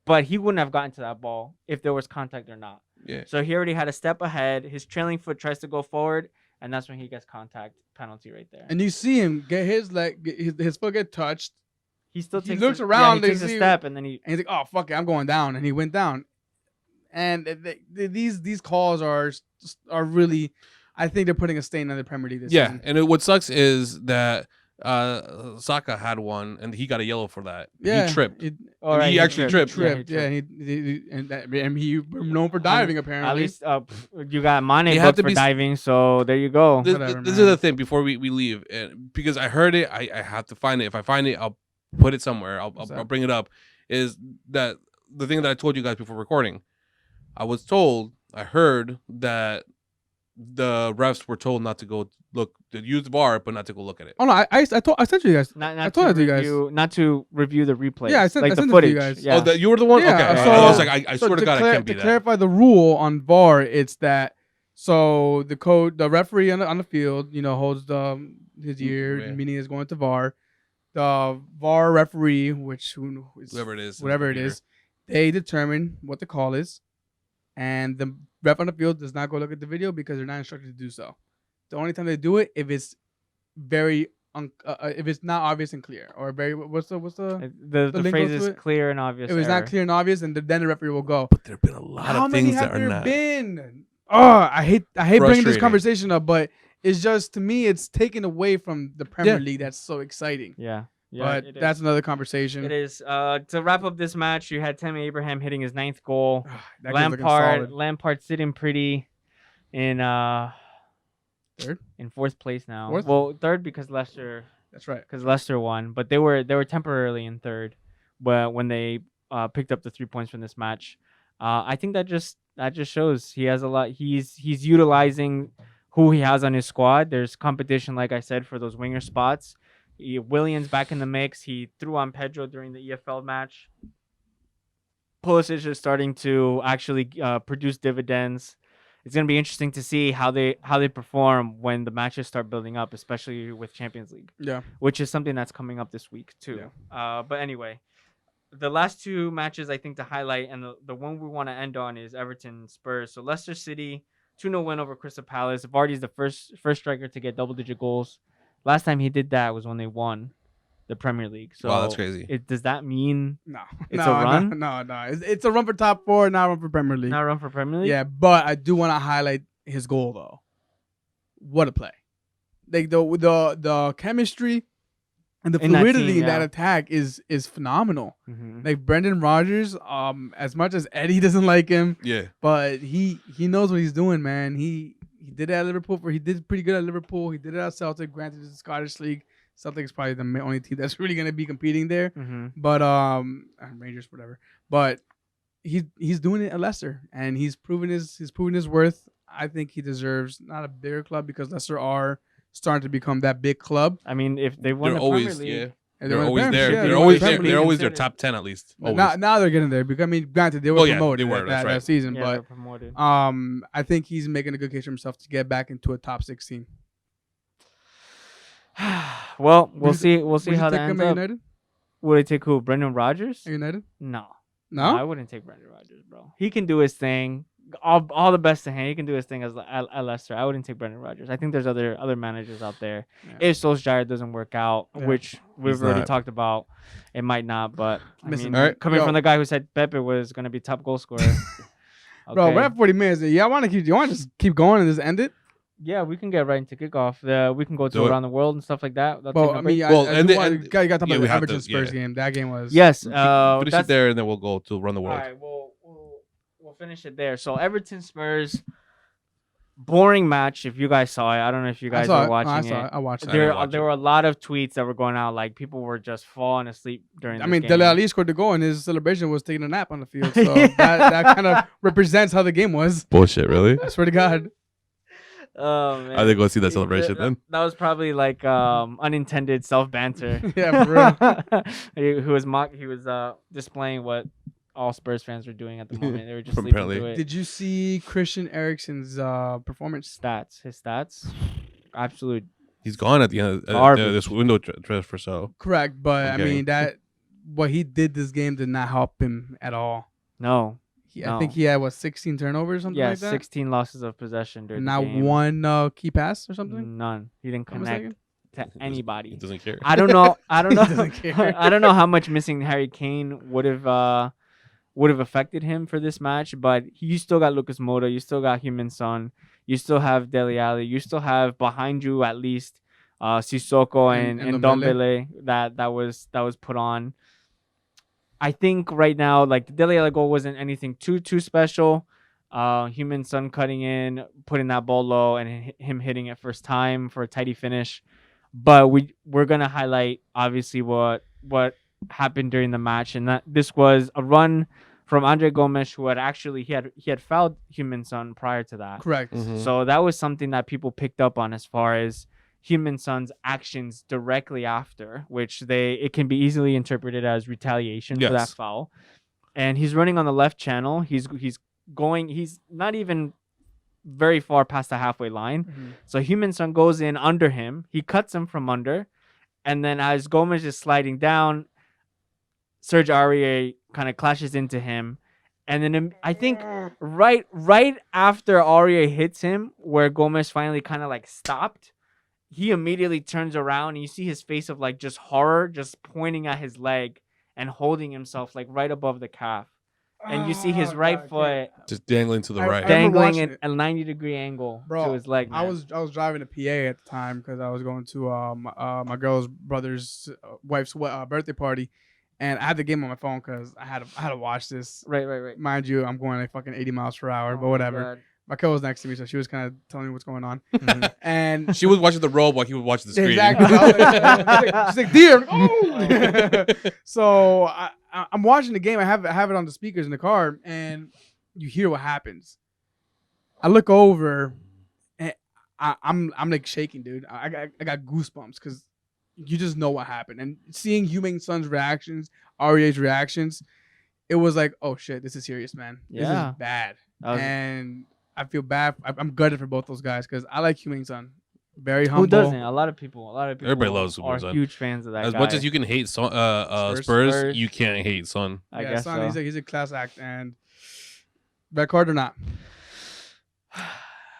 But he wouldn't have gotten to that ball if there was contact or not. Yeah. So he already had a step ahead. His trailing foot tries to go forward, and that's when he gets contact penalty right there. And you see him get his foot get touched. He looks around. He takes a step, and then he's like, oh, fuck it, I'm going down. And he went down. And these calls are really... I think they're putting a stain on the Premier League this season. And what sucks is that Saka had one, and he got a yellow for that. Yeah, he tripped. He actually tripped. Yeah, and he known for diving apparently. At least you got Mane booked for diving, so there you go. This is the thing before we leave, because I heard it. I have to find it. If I find it, I'll put it somewhere. I'll bring it up. Is that the thing that I told you guys before recording? I heard that the refs were told not to go look, to use the VAR, but not to go look at it. Oh no, I sent you guys. I told you guys not to review the replay. Yeah, I sent the footage. footage. You guys. Yeah. Oh, you were the one. Yeah, okay, so, I was like, I swear to God, I can't be that. To clarify the rule on VAR, it's that so the referee on the field, holds his ear, meaning is going to VAR. The VAR referee, whoever it is, they determine what the call is, and the ref on the field does not go look at the video because they're not instructed to do so. The only time they do it if it's very if it's not obvious and clear, or very what's the phrase is clear and obvious. If it's not clear and obvious, and then the referee will go. But there've been a lot of things that are not. How many have there been? Oh, I hate bringing this conversation up, but it's just, to me, it's taken away from the Premier League. That's so exciting. Yeah. But that's another conversation. It is. To wrap up this match, you had Tammy Abraham hitting his 9th goal. Lampard sitting pretty in third, in 4th place now. 4th? Well, 3rd because Leicester. That's right. Because Leicester won, but they were temporarily in 3rd, but when they picked up the 3 points from this match, I think that just shows he has a lot. He's utilizing who he has on his squad. There's competition, like I said, for those winger spots. Williams back in the mix. He threw on Pedro during the EFL match. Pulisic is starting to actually produce dividends. it's gonna be interesting to see how they perform when the matches start building up, especially with Champions League. Yeah. Which is something that's coming up this week too. Yeah. But anyway, the last two matches I think to highlight, and the one we want to end on is Everton Spurs. So Leicester City 2-0 win over Crystal Palace. Vardy's the first striker to get double-digit goals. Last time he did that was when they won the Premier League. So wow, that's crazy. Does that mean No, it's a run? No. It's a run for top 4, not a run for Premier League. Not a run for Premier League? Yeah, but I do want to highlight his goal though. What a play! Like the chemistry and the In that fluidity team, in that yeah. attack is phenomenal. Mhm. Like Brendan Rodgers, as much as Eddie doesn't like him, Yeah. but he knows what he's doing, man. He did it at Liverpool. He did pretty good at Liverpool. He did it at Celtic. Granted, it's the Scottish League. Celtic is probably the only team that's really gonna be competing there. Mhm. But Rangers, whatever. But he's doing it at Leicester, and he's proven his worth. I think he deserves not a bigger club because Leicester are starting to become that big club. I mean, if they won They're the always Premier League, And They're won the always Premier there. League, yeah, They're they won always the there. Premier They're League. always their considered. top 10 at least. But Always. now they're getting there because I mean, granted they were Oh, yeah, promoted they were, that, that's right. that season, yeah, they're but promoted. I think he's making a good case for himself to get back into a top 6 team. Well, we'll Would you- see how that ends at up. United? Would I take who? Brendan Rodgers? At United? No. No. I wouldn't take Brendan Rodgers, bro. He can do his thing. All the best to him. He can do his thing at Leicester. I wouldn't take Brendan Rodgers. I think there's other managers out there. Yeah. If Solskjaer doesn't work out, Yeah. which we've He's already not. talked about, it might not. But I Listen, mean, all right. coming Yo. from the guy who said Pepe was going to be top goal scorer. Bro, okay. we're at 40 minutes. Yeah, I want to just keep going and just end it. Yeah, we can get right into kickoff. We can go Do to it. around the world and stuff like that. That's Well, I mean, Well, I and do the- want- and- you got to talk yeah, about we the have Everton to, Spurs yeah. game. That game was yes. Finish That's it there, and then we'll go to Run the all World. right. We'll finish it there. So Everton Spurs, boring match. If you guys saw it, I don't know if you guys were watching I watched it. I didn't There watch were a lot of tweets that were going out, like people were just falling asleep during. I this mean, game. Dele Alli scored the goal, and his celebration was taking a nap on the field. So that kind of represents how the game was. Bullshit, really? I swear to God. Oh man, I think go see that celebration then. That was probably like unintended self banter. Yeah, for real. Who was He was displaying what all Spurs fans were doing at the moment. They were just sleeping Apparently. through it. Did you see Christian Eriksen's performance? His stats, absolute. He's gone at the end of Garbage. this window transfer. So Correct, but I Okay. mean that what he did this game did not help him at all. No, I think he had 16 turnovers or something yeah, like that. 16 losses of possession during Not the game. one key pass or something. None. He didn't I'm connect mistaken? to he anybody. doesn't care. I don't know. I don't He know. doesn't care. I don't know how much missing Harry Kane would have affected him for this match, but you still got Lucas Moura, you still got Heung-min Son, you still have Dele Alli, you still have behind you at least Sissoko and Ndombele that was put on. I think right now, like the Dele Alli goal wasn't anything too special. Heung-min Son cutting in, putting that ball low, and him hitting it first time for a tidy finish. But we're gonna highlight obviously what happened during the match, and that this was a run from Andre Gomes, who he had fouled Heung-min Son prior to that. Correct. Mhm. So that was something that people picked up on as far as Heung-min Son's actions directly after, which it can be easily interpreted as retaliation for that Yes. foul. And he's running on the left channel. He's not even very far past the halfway line. Mhm. So Heung-min Son goes in under him. He cuts him from under. And then as Gomes is sliding down, Serge Aurier kind of clashes into him. And then I think right after Aurier hits him, where Gomes finally kind of like stopped, he immediately turns around and you see his face of like just horror, just pointing at his leg and holding himself like right above the calf. And you see his Oh, right God, foot Just dangling to the I right. remember dangling watching at a 90-degree angle Bro, to his leg. I man. was driving a PA at the time because I was going to my girl's brother's wife's birthday party, and I had the game on my phone because I had to watch this. right. Mind you, I'm going like fucking 80 miles per hour, Oh but my whatever. God. My girl was next to me, so she was kind of telling me what's going on, Mhm. and She was watching the robe while he was watching the screen. exactly. She's like, dear. Oh. So I'm watching the game. I have it on the speakers in the car, and you hear what happens. I look over, and I'm like shaking, dude. I got goosebumps because you just know what happened, and seeing Heung-min Son's reactions, Aurier's reactions, it was like, oh shit, this is serious, man. This Yeah. is bad. That was- And I feel bad. I'm gutted for both those guys because I like Humane Son. Very humble. Who doesn't? A lot of people. Everybody loves are Humane Son. huge fans of that As guy. much as you can hate Spurs, you can't hate Son. I guess Son, so. he's a class act, and red card or not.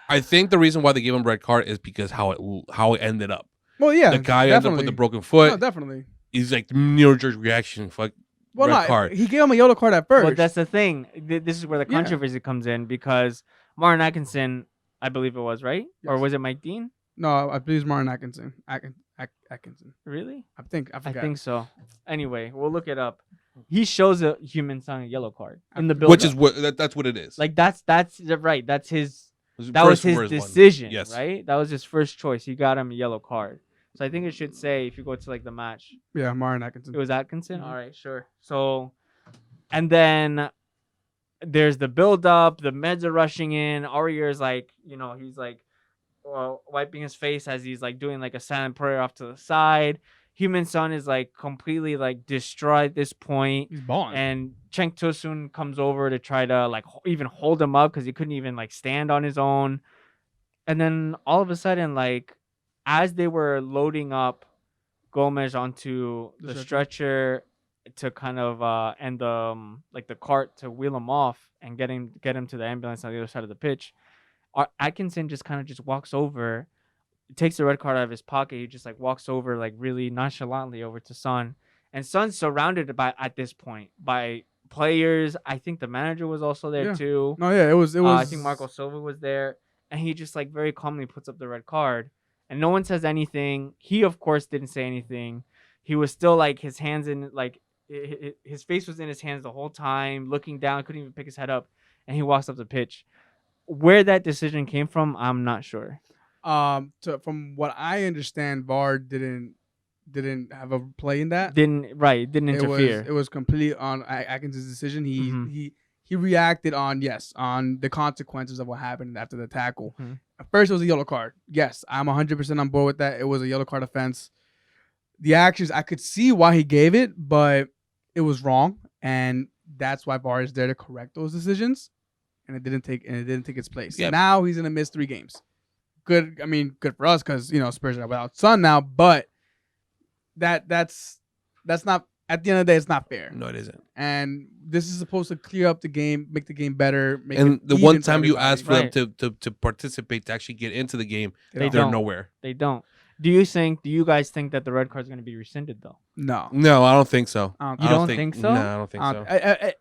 I think the reason why they gave him red card is because how it ended up. Well, yeah, The guy ended up with the broken foot. No, definitely. He's like knee-jerk reaction. Fuck. Well, red card. He gave him a yellow card at first. But that's the thing. This is where the controversy comes in because Martin Atkinson, I believe it was, right? Yes. Or was it Mike Dean? No, I believe it's Martin Atkinson. Atkinson. Really? I forgot. I think so. Anyway, we'll look it up. He shows a Humane Son a yellow card in the build. Which is that's what it is. Like that's right. That's his. That was his decision, yes. Right? That was his first choice. He got him a yellow card. So I think it should say if you go to like the match. Yeah, Martin Atkinson. It was Atkinson? Mm-hmm. All right, sure. So, and then there's the build up. The meds are rushing in. Aurier's like, he's like wiping his face as he's like doing like a silent prayer off to the side. Humane Son is like completely like destroyed at this point. He's balling. And Cenk Tosun comes over to try to like even hold him up because he couldn't even like stand on his own. And then all of a sudden, like as they were loading up Gomes onto the stretcher to kind of and the cart to wheel him off and get him to the ambulance on the other side of the pitch, Atkinson just kind of just walks over. Takes the red card out of his pocket. He just like walks over like really nonchalantly over to Son, and Son's surrounded at this point by players. I think the manager was also there too. No, yeah, it was. I think Marco Silva was there, and he just like very calmly puts up the red card, and no one says anything. He of course didn't say anything. He was still like his hands in like his face was in his hands the whole time, looking down, couldn't even pick his head up, and he walks up the pitch. Where that decision came from, I'm not sure. From what I understand, VAR didn't have a play in that. Didn't interfere. It was completely on Atkinson's decision. He reacted on the consequences of what happened after the tackle. Mm-hmm. At first, it was a yellow card. Yes, I'm 100% on board with that. It was a yellow card offense. The actions, I could see why he gave it, but it was wrong, and that's why VAR is there to correct those decisions. And it didn't take its place. Yep. Now he's gonna miss 3 games. Good. I mean, good for us because Spurs are without Son now. But that's not, at the end of the day, it's not fair. No, it isn't. And this is supposed to clear up the game, make the game better. And the one time you ask for them to participate, to actually get into the game, they're nowhere. They don't. Do you guys think that the red card is going to be rescinded though? No, I don't think so. You don't think so? No, I don't think so.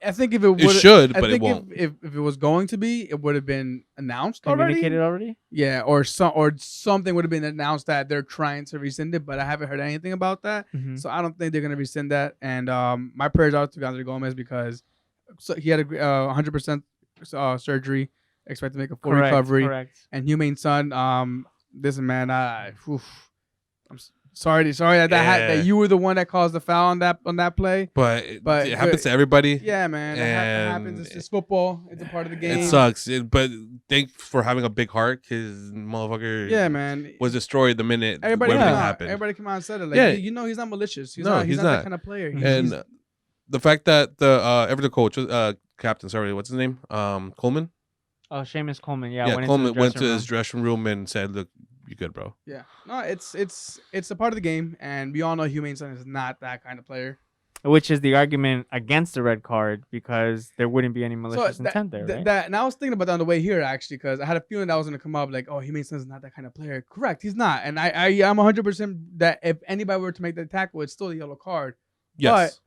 I think if it would, it should, but it won't. If it was going to be, it would have been announced Communicated already? Yeah, or something would have been announced that they're trying to rescind it, but I haven't heard anything about that. Mm-hmm. So I don't think they're going to rescind that. And my prayers out to Alexander Gomes because he had a 100% surgery, expect to make a full recovery. Correct. And Humane Son, listen, man, I'm sorry that you were the one that caused the foul on that play. But it happens to everybody. Yeah, man, it happens. It's just football. It's a part of the game. It sucks. But thanks for having a big heart, because motherfucker. Yeah, man, was destroyed the minute everybody happened. Everybody came out and said it. Like, he's not malicious. He's not that kind of player. And the fact that the Everton coach, captain, sorry, what's his name? Coleman. Oh, Seamus Coleman. Yeah, Coleman went to his dressing room and said, "Look, you good, bro." Yeah, no, it's a part of the game, and we all know Humane Son is not that kind of player. Which is the argument against the red card, because there wouldn't be any malicious intent there, right? And I was thinking about that on the way here actually, because I had a feeling that was going to come up like, oh, Humane Son is not that kind of player. Correct, he's not, and I'm 100% that if anybody were to make that tackle, it's still a yellow card. Yes.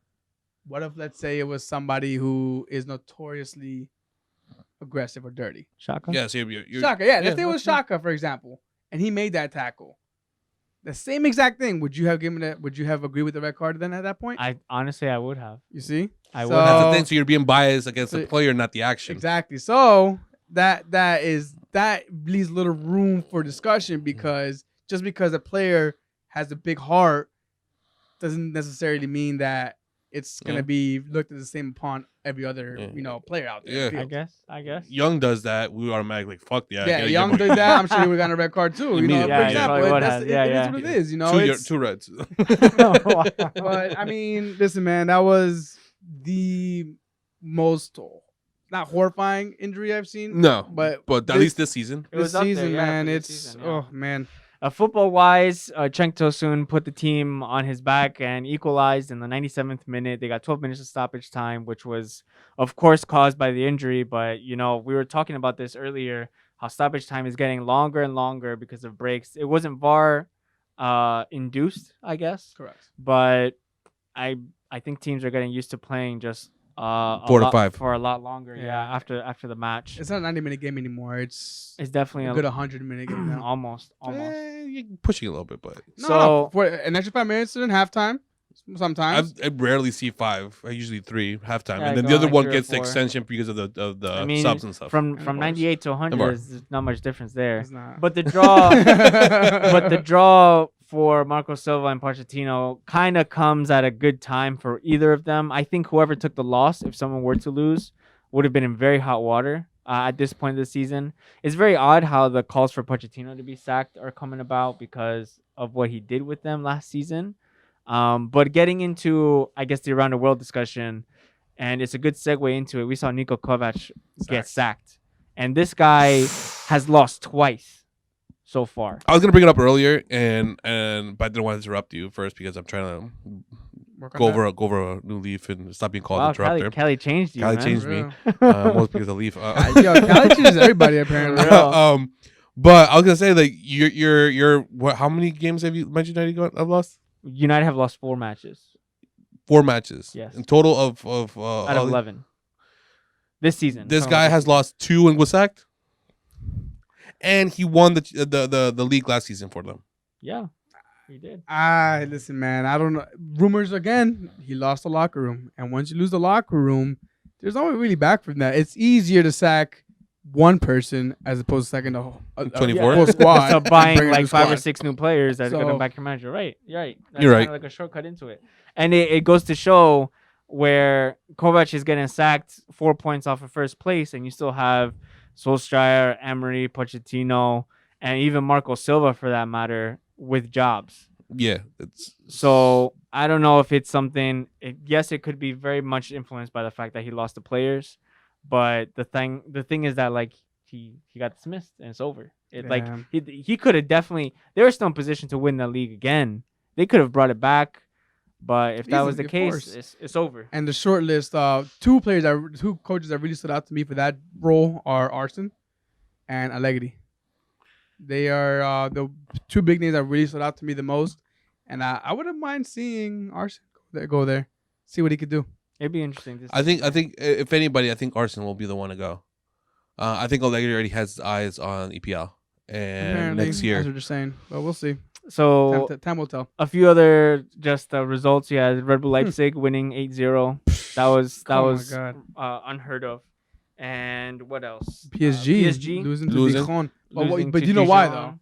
But what if, let's say, it was somebody who is notoriously aggressive or dirty? Shaka? Yeah, so you're Shaka, yeah. Let's say it was Shaka, for example, and he made that tackle. The same exact thing. Would you have given it? Would you have agreed with the red card then at that point? I honestly would have. You see, I would. That's the thing. So you're being biased against the player, not the action. Exactly. So that leaves little room for discussion, because just because a player has a big heart doesn't necessarily mean that it's gonna be looked at the same upon every other player out there. Yeah. I guess. Young does that. We automatically fuck the. Yeah, Young did that. I'm sure he would have got a red card too. For example, it is what it is. Two reds. But I mean, listen, man, that was the most. not horrifying injury I've seen. No, but at least this season. It was this up there, season, yeah, man, for this it's season, yeah. oh man. Football-wise, Cenk Tosun put the team on his back and equalized in the 97th minute. They got 12 minutes of stoppage time, which was, of course, caused by the injury. But, we were talking about this earlier, how stoppage time is getting longer and longer because of breaks. It wasn't VAR induced, I guess. Correct. But I think teams are getting used to playing just 4 to 5 for a lot longer. Yeah. Yeah, after the match. It's not a 90-minute game anymore. It's Definitely a good 100-minute game now. almost. You're pushing a little bit, but No, for an extra 5 minutes in halftime. Sometimes I rarely see 5. I usually 3 halftime, Yeah, and then go the other like one 3 or gets the 4. extension because of the I mean, subs and stuff. From course. 98 to 100, VAR. there's not much difference there. it's not. But the draw, for Marco Silva and Pochettino kind of comes at a good time for either of them. I think whoever took the loss, if someone were to lose, would have been in very hot water at this point of the season. It's very odd how the calls for Pochettino to be sacked are coming about because of what he did with them last season. But getting into, I guess, the around the world discussion, and it's a good segue into it. We saw Niko Kovac get sacked, and this guy has lost twice so far. I was gonna bring it up earlier, but I didn't want to interrupt you first because I'm trying to go over a new leaf and stop being called Wow, interrupter. Kelly changed you. Kelly man. changed me. Real. Most because of leaf. Cali changes everybody apparently. Real. But I was gonna say, like, you're what? How many games have you mentioned that you have lost? United have lost 4 matches 4 matches. Yes. In total of out of 11 this season. This guy has lost 2 and was sacked, and he won the league last season for them. Yeah, he did. Listen, man. I don't know. Rumors again. He lost the locker room, and once you lose the locker room, there's no way really back from that. It's easier to sack one person as opposed to sacking the whole 24? whole squad. So buying bringing a like new 5 or squad. 6 new players that's gonna So- back your manager. Right. You're right. That's You're right. kinda like a shortcut into it. And it goes to show where Kovac is getting sacked 4 points off of first place, and you still have Solskjaer, Emery, Pochettino, and even Marco Silva for that matter with jobs. Yeah, it's So I don't know if it's something. Yes, it could be very much influenced by the fact that he lost the players, but the thing is that like he got dismissed and it's over. Like Damn. he could have definitely. They were still in position to win the league again. They could have brought it back, but if that was the Easily, of case, course. it's over. And the short list, two coaches that really stood out to me for that role are Arsene and Allegri. They are the 2 big names that really stood out to me the most. And I wouldn't mind seeing Arsene go there, see what he could do. It'd be interesting to see. I think if anybody, I think Arsene will be the one to go. I think Allegri already has his eyes on EPL and Apparently, next year. That's what you're saying. But we'll see. So Time will tell. a few other just results. Yeah, Red Bull Leipzig winning 8-0. That was Oh my God. unheard of. And what else? PSG losing to Losing. Dijon. Losing But to you know why Dijon. though?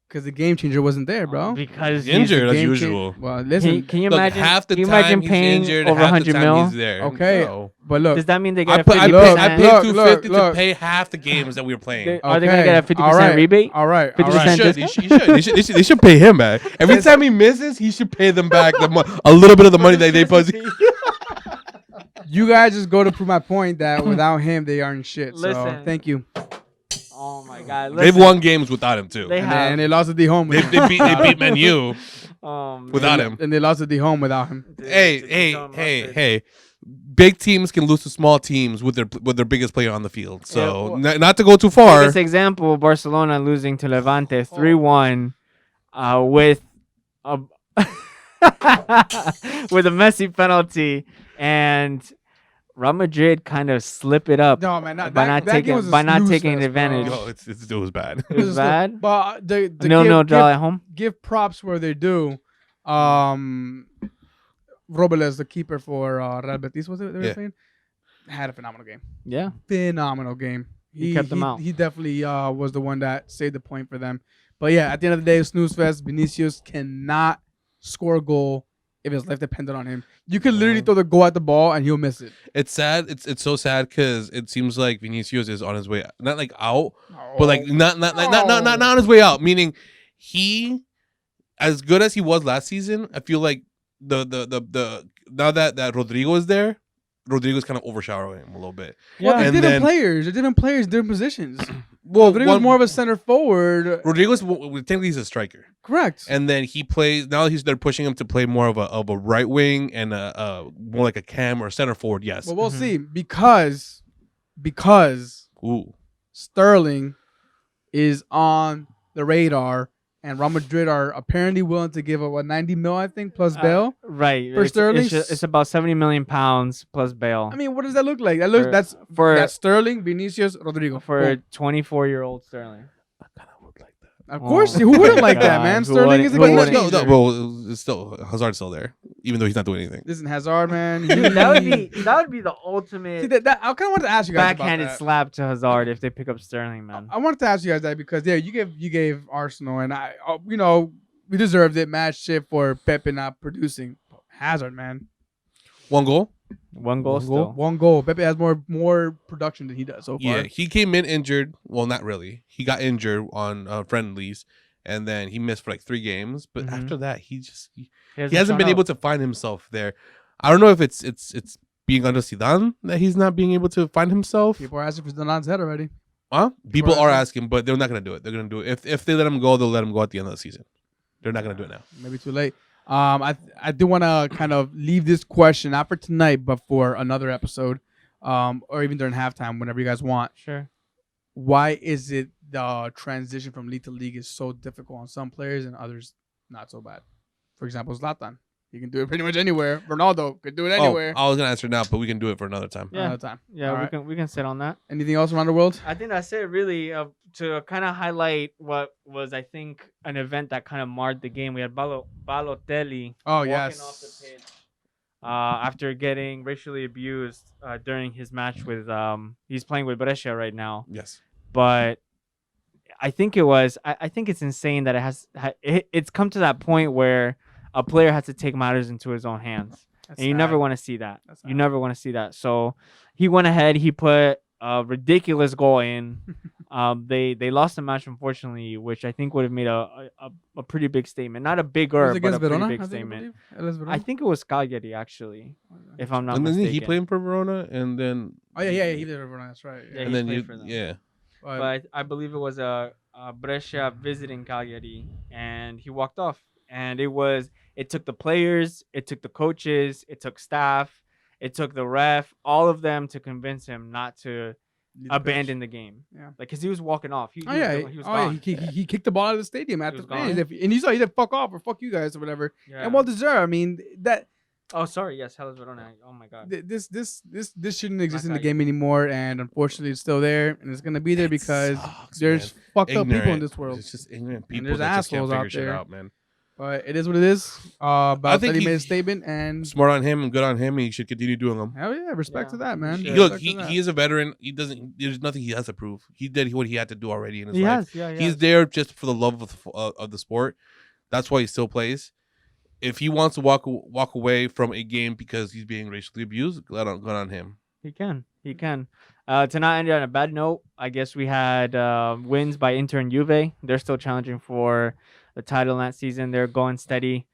Because the game changer wasn't there, bro. Because He's injured as Game usual. Well, listen. Can you Look, imagine? half the can you time imagine he's paying injured, over half the 100 time mil? he's there. Okay. No. But look, Does that mean they I get a 50%? paid Look, 250 to look. pay half the games that we were playing. Are they gonna get a 50% rebate? All right. 50% They should pay him back. Every time he misses, he should pay them back a little bit of the money that they put. You guys just go to prove my point that without him, they aren't shit. So Listen. thank you. Oh my God! They've won games without him too. They And have. they lost at the home. They beat Man U Man. without him. And they lost at the home without him. Hey! Big teams can lose to small teams with their biggest player on the field. So Yeah, not to go too far. This example: Barcelona losing to Levante 3-1, with a with a Messi penalty, and Real Madrid kind of slip it up No, man. by not taking advantage. No, it was bad. It was bad. But the No draw at home. give props where they're due. Robles, the keeper for Real Betis, was it they were saying? Had a phenomenal game. Yeah. Phenomenal game. He kept them out. He definitely was the one that saved the point for them. But yeah, at the end of the day, snooze fest. Vinicius cannot score a goal if his life depended on him. You could literally throw the goal at the ball and he'll miss it. It's sad. It's so sad because it seems like Vinicius is on his way, not like out, but like not on his way out. Meaning he, as good as he was last season, I feel like the now that Rodrigo is there, Rodrigo's kind of overshadowing him a little bit. Well, Yeah. they're And different players. They're different players, different positions. Well, Rodrigo's more of a center forward. Rodrigo's technically he's a striker, Correct. and then he plays. Now they're pushing him to play more of a right wing and a more like a cam or a center forward. Yes. Well, we'll see because Ooh. Sterling is on the radar, and Real Madrid are apparently willing to give up 90 mil, I think, plus bail. Right. For Sterling? It's about 70 million pounds plus bail. I mean, what does that look like? That's Sterling, Vinicius, Rodrigo. for Boom. 24-year-old Sterling. I kind of would like that. Of course, Oh who wouldn't my like that, God, man? who Sterling is a wouldn't- game who wouldn't? changer. well, it's still Hazard's still there, even though he's not doing anything. Listen, Hazard, man. Dude, that would be the ultimate See, that I kind of wanted to ask you guys backhanded about that. slap to Hazard if they pick up Sterling, man. I wanted to ask you guys that because you gave Arsenal and I we deserved it. Match shit for Pepe not producing. Hazard, man, One goal. One goal still. one goal. Pepe has more production than he does so far. Yeah, he came in injured. Well, not really. He got injured on friendlies, and then he missed for like 3 games. But Mhm. after that, he He hasn't been able to find himself there. I don't know if it's being under Zidane that he's not being able to find himself. People are asking for Zidane's head already. Huh? People are asking. asking, but they're not gonna do it. They're gonna do it if they let him go. They'll let him go at the end of the season. They're not gonna do it now. Maybe too late. I do want to kind of leave this question not for tonight, but for another episode, or even during halftime, whenever you guys want. Sure. Why is it the transition from league to league is so difficult on some players and others not so bad? For example, Zlatan. He can do it pretty much anywhere. Ronaldo could do it anywhere. Oh, I was gonna answer now, but we can do it for another time. Yeah. Another time. Yeah, All we right. can sit on that. Anything else around the world? I think that's it, really. To kind of highlight what was, I think, an event that kind of marred the game. We had Balotelli Oh, walking yes. off the pitch after getting racially abused during his match with he's playing with Brescia right now. Yes. But I think I think it's insane that it's come to that point where a player has to take matters into his own hands. That's And you sad. never want to see that. That's You sad. never want to see that. So he went ahead. He put a ridiculous goal in. They lost the match, unfortunately, which I think would have made a pretty big statement. Not a It was bigger, but against a pretty Verona, big I think, statement. I believe. I think it was Cagliari, actually, if I'm not And then mistaken. he played for Verona, and then Oh yeah, he did Verona. That's right. Yeah, and he then played for them. But But I believe it was Brescia visiting Cagliari, and he walked off. And it took the players, it took the coaches, it took staff, it took the ref, all of them to convince him not to abandon the game. Yeah. Like, because he was walking off. He Oh yeah, was gone. he kicked the ball out of the stadium after was fans. gone. And you saw he said "fuck off" or "fuck you guys" or whatever. Yeah. And well deserved. I mean that Oh, sorry. Yes, Hellas Verona. Oh my God. this shouldn't exist in the Not game anymore. And unfortunately, it's still there, and it's gonna be there because sucks, there's man. fucked up people in Ignorant. this world. It's just ignorant people there's that just can't assholes out figure shit there. out, man. But it is what it is. But think he he- made a statement, and Smart on him and good on him. And he should continue doing them. hell yeah, respect Yeah. to that, man. Sure. Look, Respect to that. he is a veteran. He doesn't. There's nothing he has to prove. He did what he had to do already in his He life. has. Yeah. He's there just for the love of the sport. That's why he still plays. If he wants to walk away from a game because he's being racially abused, good on him. He can. To not end on a bad note, I guess we had wins by Inter and Juve. They're still challenging for the title in that season. They're going steady.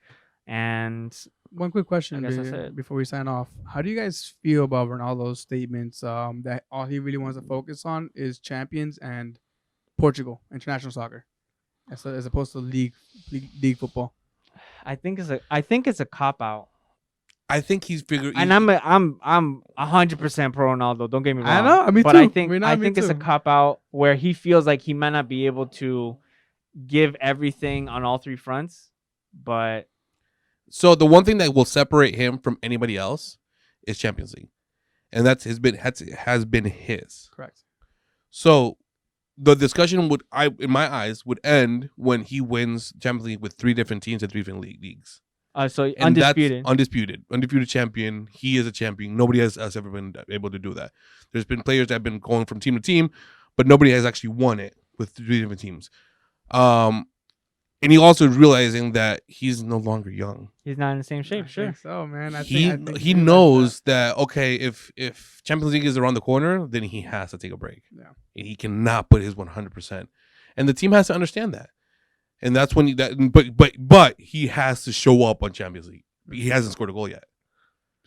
And One quick question I guess that's it. before we sign off. How do you guys feel about Ronaldo's statements that all he really wants to focus on is champions and Portugal, international soccer, as opposed to league football? I think it's a cop out. I think he's figured. And I'm 100% pro Ronaldo. Don't get me wrong. I know, me but too. I think Me it's a too. cop out where he feels like he might not be able to give everything on all 3 fronts. But So the one thing that will separate him from anybody else is Champions League, and has been his. Correct. So the discussion in my eyes, would end when he wins Champions League with 3 different teams and 3 different leagues. so And undisputed. that's undisputed champion. He is a champion. Nobody has ever been able to do that. There's been players that have been going from team to team, but nobody has actually won it with 3 different teams. And he also is realizing that he's no longer young. He's not in the same shape. I Sure. think so, man. I He think he realized knows that okay, if Champions League is around the corner, then he has to take a break. Yeah. And he cannot put his 100%, and the team has to understand that. And that's when but he has to show up on Champions League. He hasn't scored a goal yet.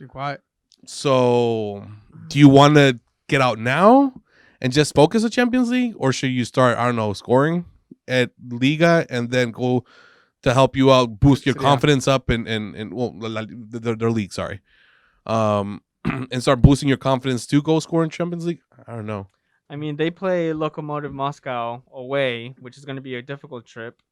Be quiet. So, do you want to get out now and just focus on Champions League, or should you start? I don't know, scoring at Liga and then go to help you out, boost your confidence up, and well, their league. Sorry, and start boosting your confidence to go score in Champions League. I don't know. I mean, they play Lokomotiv Moscow away, which is going to be a difficult trip.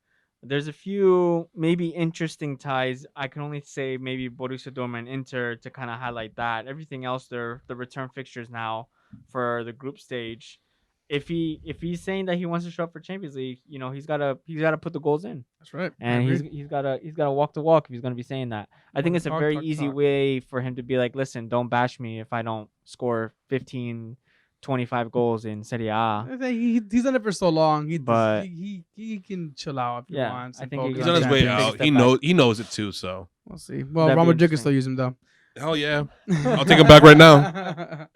There's a few maybe interesting ties. I can only say maybe Borussia Dortmund and Inter to kind of highlight that. Everything else, they're the return fixtures now for the group stage. If he's saying that he wants to show up for Champions League, he's gotta put the goals in. That's right. And he's gotta walk the walk if he's gonna be saying that. I think it's a very easy way for him to be like, listen, don't bash me if I don't score 15, 25 goals in Serie A. He's done it for so long. He can chill out if he wants. I think he's on his way out. He knows it too. So we'll see. Well, Real Madrid can still use him though. Hell yeah, I'll take him back right now.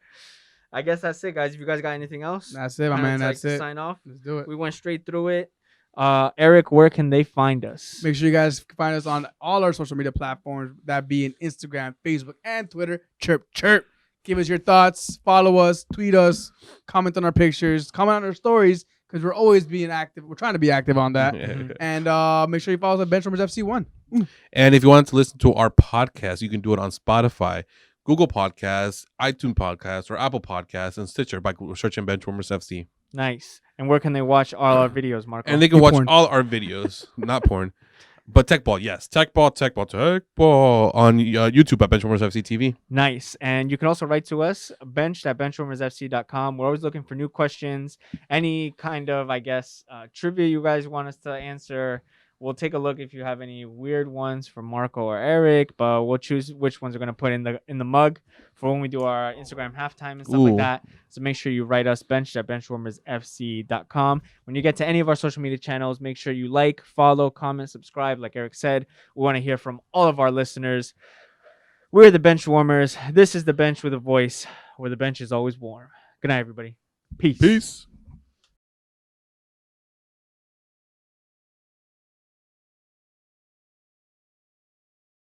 I guess that's it, guys. If you guys got anything else, that's it, my man. That's it. Sign off. Let's do it. We went straight through it. Erik, where can they find us? Make sure you guys find us on all our social media platforms. That being Instagram, Facebook, and Twitter. Chirp. Give us your thoughts. Follow us. Tweet us. Comment on our pictures. Comment on our stories because we're always being active. We're trying to be active on that. And make sure you follow us at Benchwarmers FC1. And if you want to listen to our podcast, you can do it on Spotify, Google Podcasts, iTunes Podcasts, or Apple Podcasts, and Stitcher by searching Benchwarmers FC. Nice. And where can they watch all our videos, Marco? And they can watch all our videos, not porn. But Tech Ball, yes. Tech Ball on YouTube at Benchwarmers FC TV. Nice. And you can also write to us, bench@benchwarmersfc.com. We're always looking for new questions, any kind of, trivia you guys want us to answer. We'll take a look if you have any weird ones for Marco or Erik, but we'll choose which ones we're gonna put in the mug for when we do our Instagram halftime and stuff like that. So make sure you write us bench@benchwarmersfc.com. When you get to any of our social media channels, make sure you like, follow, comment, subscribe. Like Erik said, we want to hear from all of our listeners. We're the Benchwarmers. This is the Bench with a Voice, where the bench is always warm. Good night, everybody. Peace.